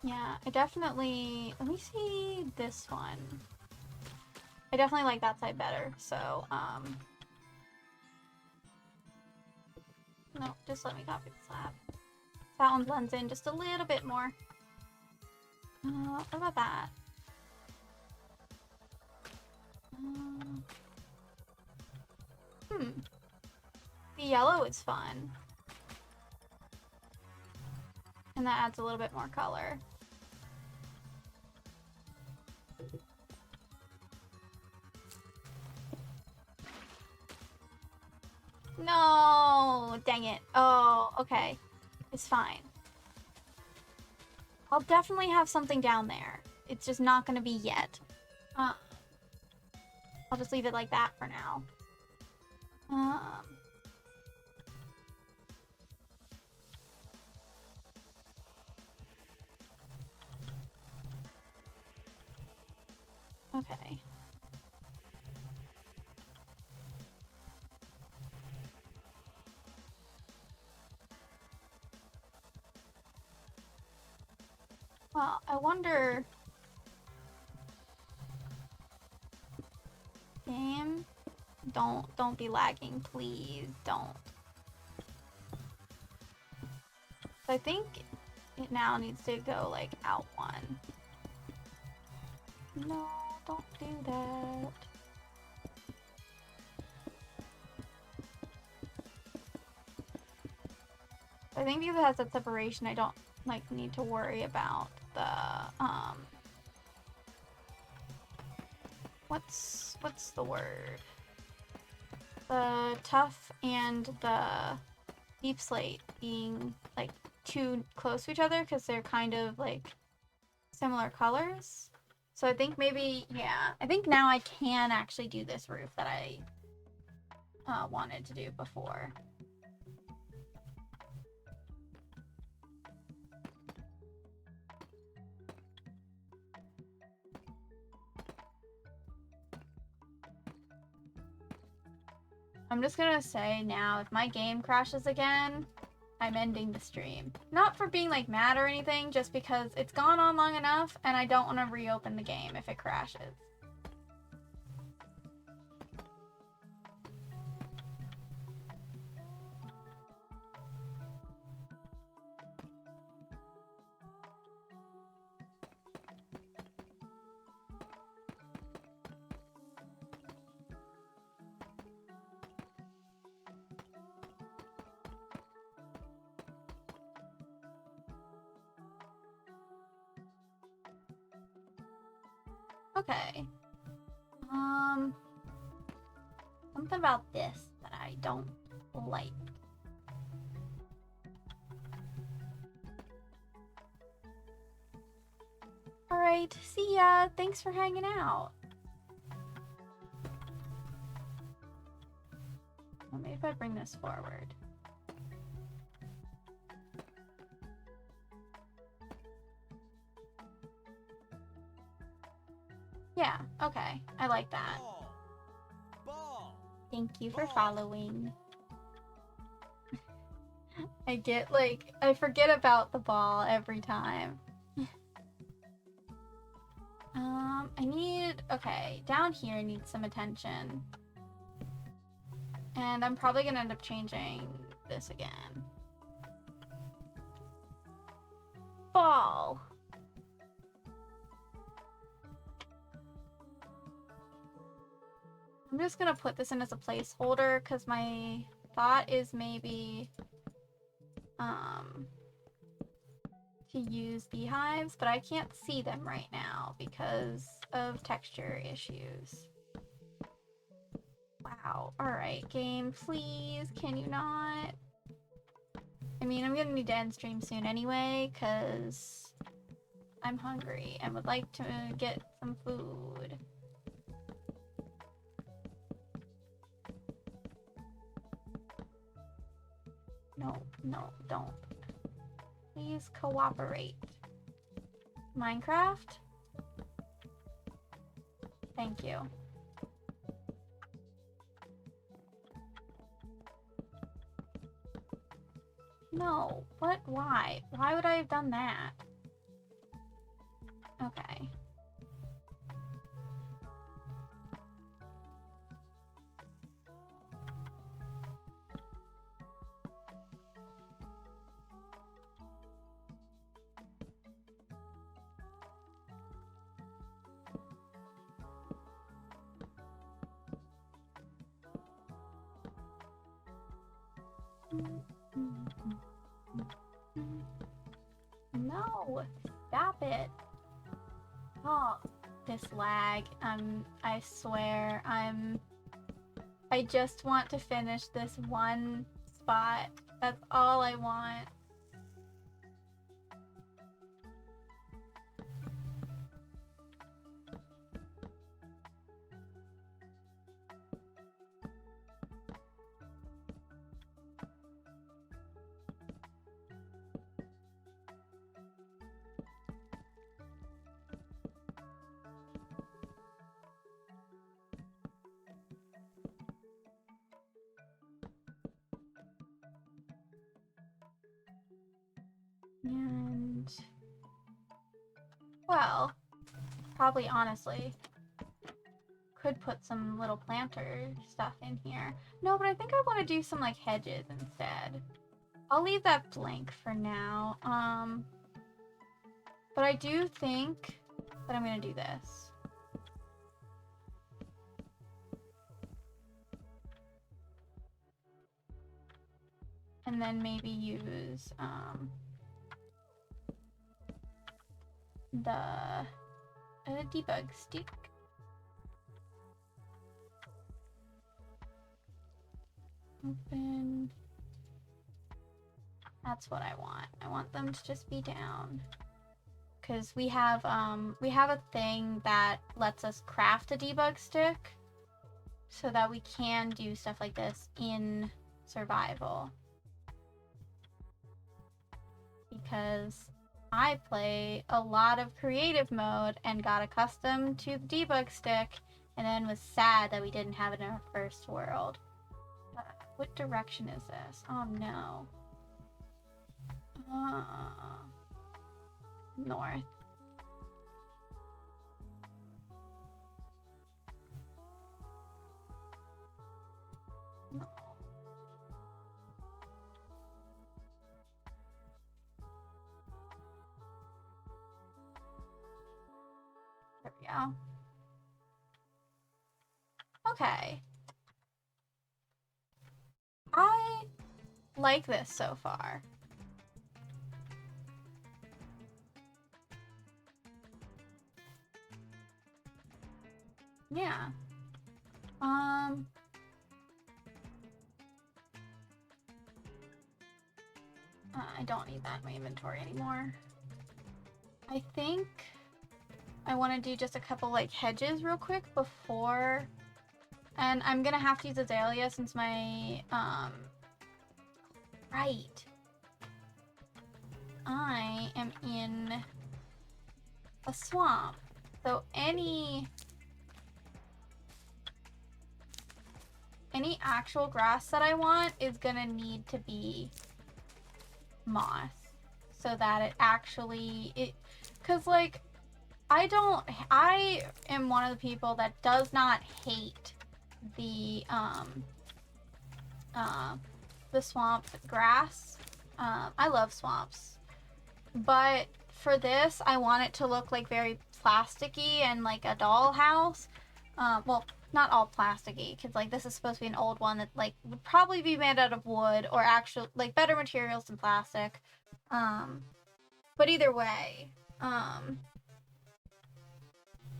Yeah, I definitely, let me see this one. I definitely like that side better, so, no, just let me copy the slab. That one blends in just a little bit more. What about that? The yellow is fun. And that adds a little bit more color. No, dang it. Oh, okay. It's fine. I'll definitely have something down there. It's just not gonna be yet. I'll just leave it like that for now. Okay. Well, I wonder... Game? Don't be lagging, please. Don't. So I think it now needs to go, like, out one. No, don't do that. I think because it has that separation, I don't, like, need to worry about the, what's the word? The tough and the deep slate being, like, too close to each other because they're kind of, like, similar colors. So I think maybe, yeah, I think now I can actually do this roof that I wanted to do before. I'm just gonna say now, if my game crashes again, I'm ending the stream. Not for being, like, mad or anything, just because it's gone on long enough and I don't want to reopen the game if it crashes. Okay. Something about this that I don't like. Alright, see ya! Thanks for hanging out! Well, maybe if I bring this forward. Yeah, okay. I like that. Thank you for following. I get, like, I forget about the ball every time. I need, okay, down here needs some attention. And I'm probably gonna end up changing this again. Ball. I'm just gonna put this in as a placeholder because my thought is maybe to use beehives, but I can't see them right now because of texture issues. Wow. Alright, game, please, can you not? I mean, I'm gonna need to end stream soon anyway, because I'm hungry and would like to get some food. No, no, don't. Please cooperate. Minecraft? Thank you. No, what? Why? Why would I have done that? Okay. No, stop it. Oh, this lag. I swear, I just want to finish this one spot. That's all I want. And, well, probably honestly, could put some little planter stuff in here. No, but I think I want to do some like hedges instead. I'll leave that blank for now. But I do think that I'm gonna do this. And then maybe use, the debug stick. Open. That's what I want. I want them to just be down. Because we have a thing that lets us craft a debug stick so that we can do stuff like this in survival. Because I play a lot of creative mode and got accustomed to the debug stick and then was sad that we didn't have it in our first world. What direction is this? Oh no. North. No. There we go. Okay. I like this so far. Yeah. I don't need that in my inventory anymore. I think I want to do just a couple like hedges real quick before, and I'm gonna have to use azalea since my right. I am in a swamp, so any actual grass that I want is gonna need to be moss, so that it actually because like I am one of the people that does not hate the swamp grass. I love swamps, but for this I want it to look like very plasticky and like a dollhouse. Well, not all plasticky, because like this is supposed to be an old one that like would probably be made out of wood or actual like better materials than plastic. But either way,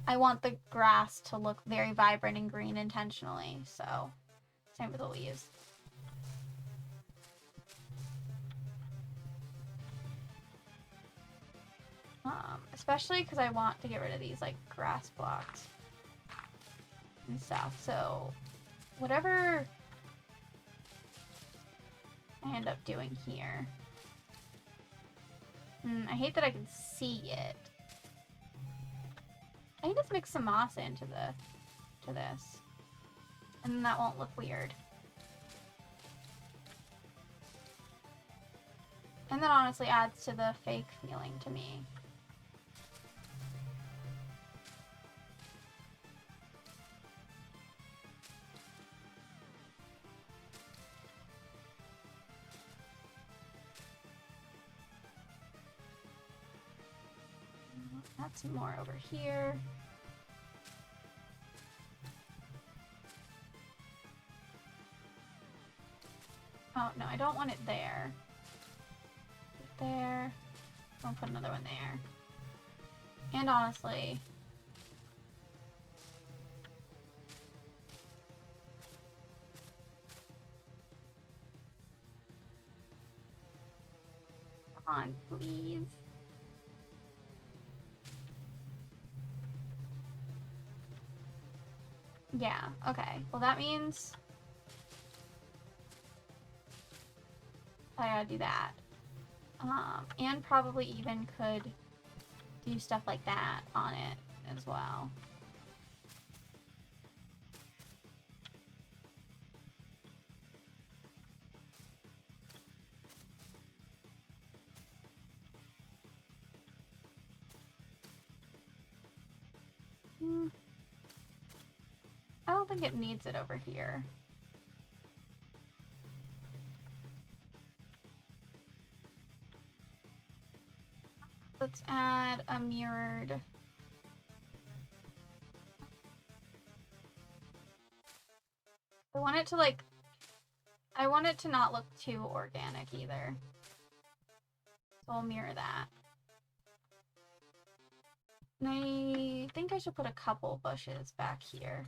I want the grass to look very vibrant and green intentionally, so same with the leaves. Especially because I want to get rid of these, like, grass blocks and stuff. So, whatever I end up doing here. I hate that I can see it. I can just mix some moss into this. And then that won't look weird. And that honestly adds to the fake feeling to me. Add some more over here. Oh, no, I don't want it there. There. I'll put another one there. And honestly, come on, please. Yeah, okay. Well, that means I gotta do that. And probably even could do stuff like that on it as well. I don't think it needs it over here. Let's add a mirrored. I want it to like, I want it to not look too organic either. So I'll mirror that. And I think I should put a couple bushes back here.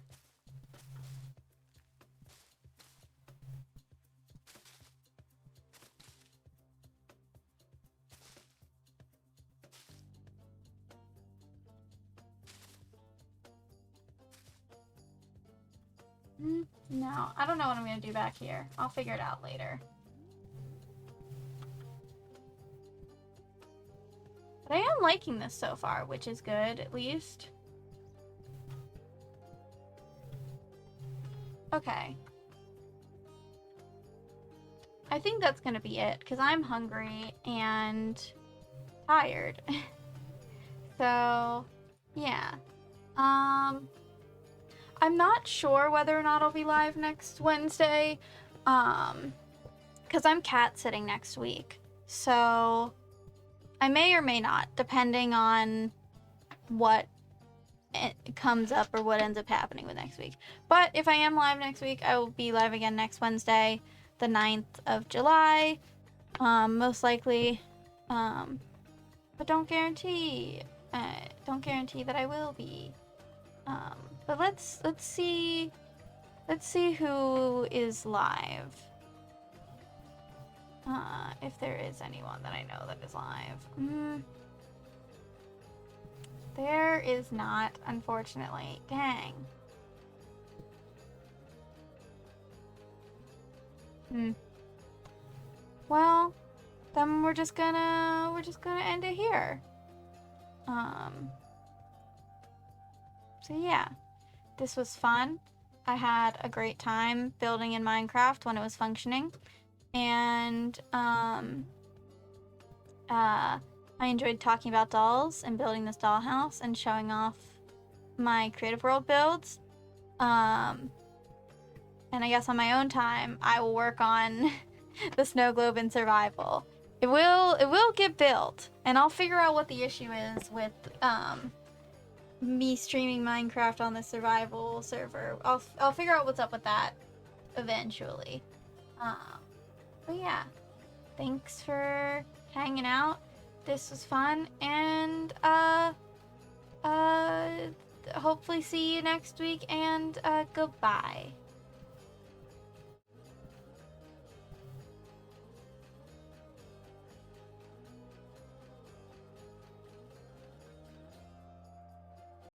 No, I don't know what I'm gonna do back here. I'll figure it out later. But I am liking this so far, which is good, at least. Okay. I think that's gonna be it, because I'm hungry and tired. So, yeah. I'm not sure whether or not I'll be live next Wednesday, because I'm cat sitting next week. So, I may or may not, depending on what comes up or what ends up happening with next week. But if I am live next week, I will be live again next Wednesday, the 9th of July, most likely. But don't guarantee that I will be. But let's see who is live. If there is anyone that I know that is live. There is not, unfortunately. Dang. Well, then we're just gonna end it here. So yeah, this was fun. I had a great time building in Minecraft when it was functioning, and I enjoyed talking about dolls and building this dollhouse and showing off my creative world builds. And I guess on my own time, I will work on the snow globe in survival. It will get built, and I'll figure out what the issue is with me streaming Minecraft on the survival server. I'll figure out what's up with that eventually. But yeah, thanks for hanging out. This was fun, and hopefully see you next week, and goodbye.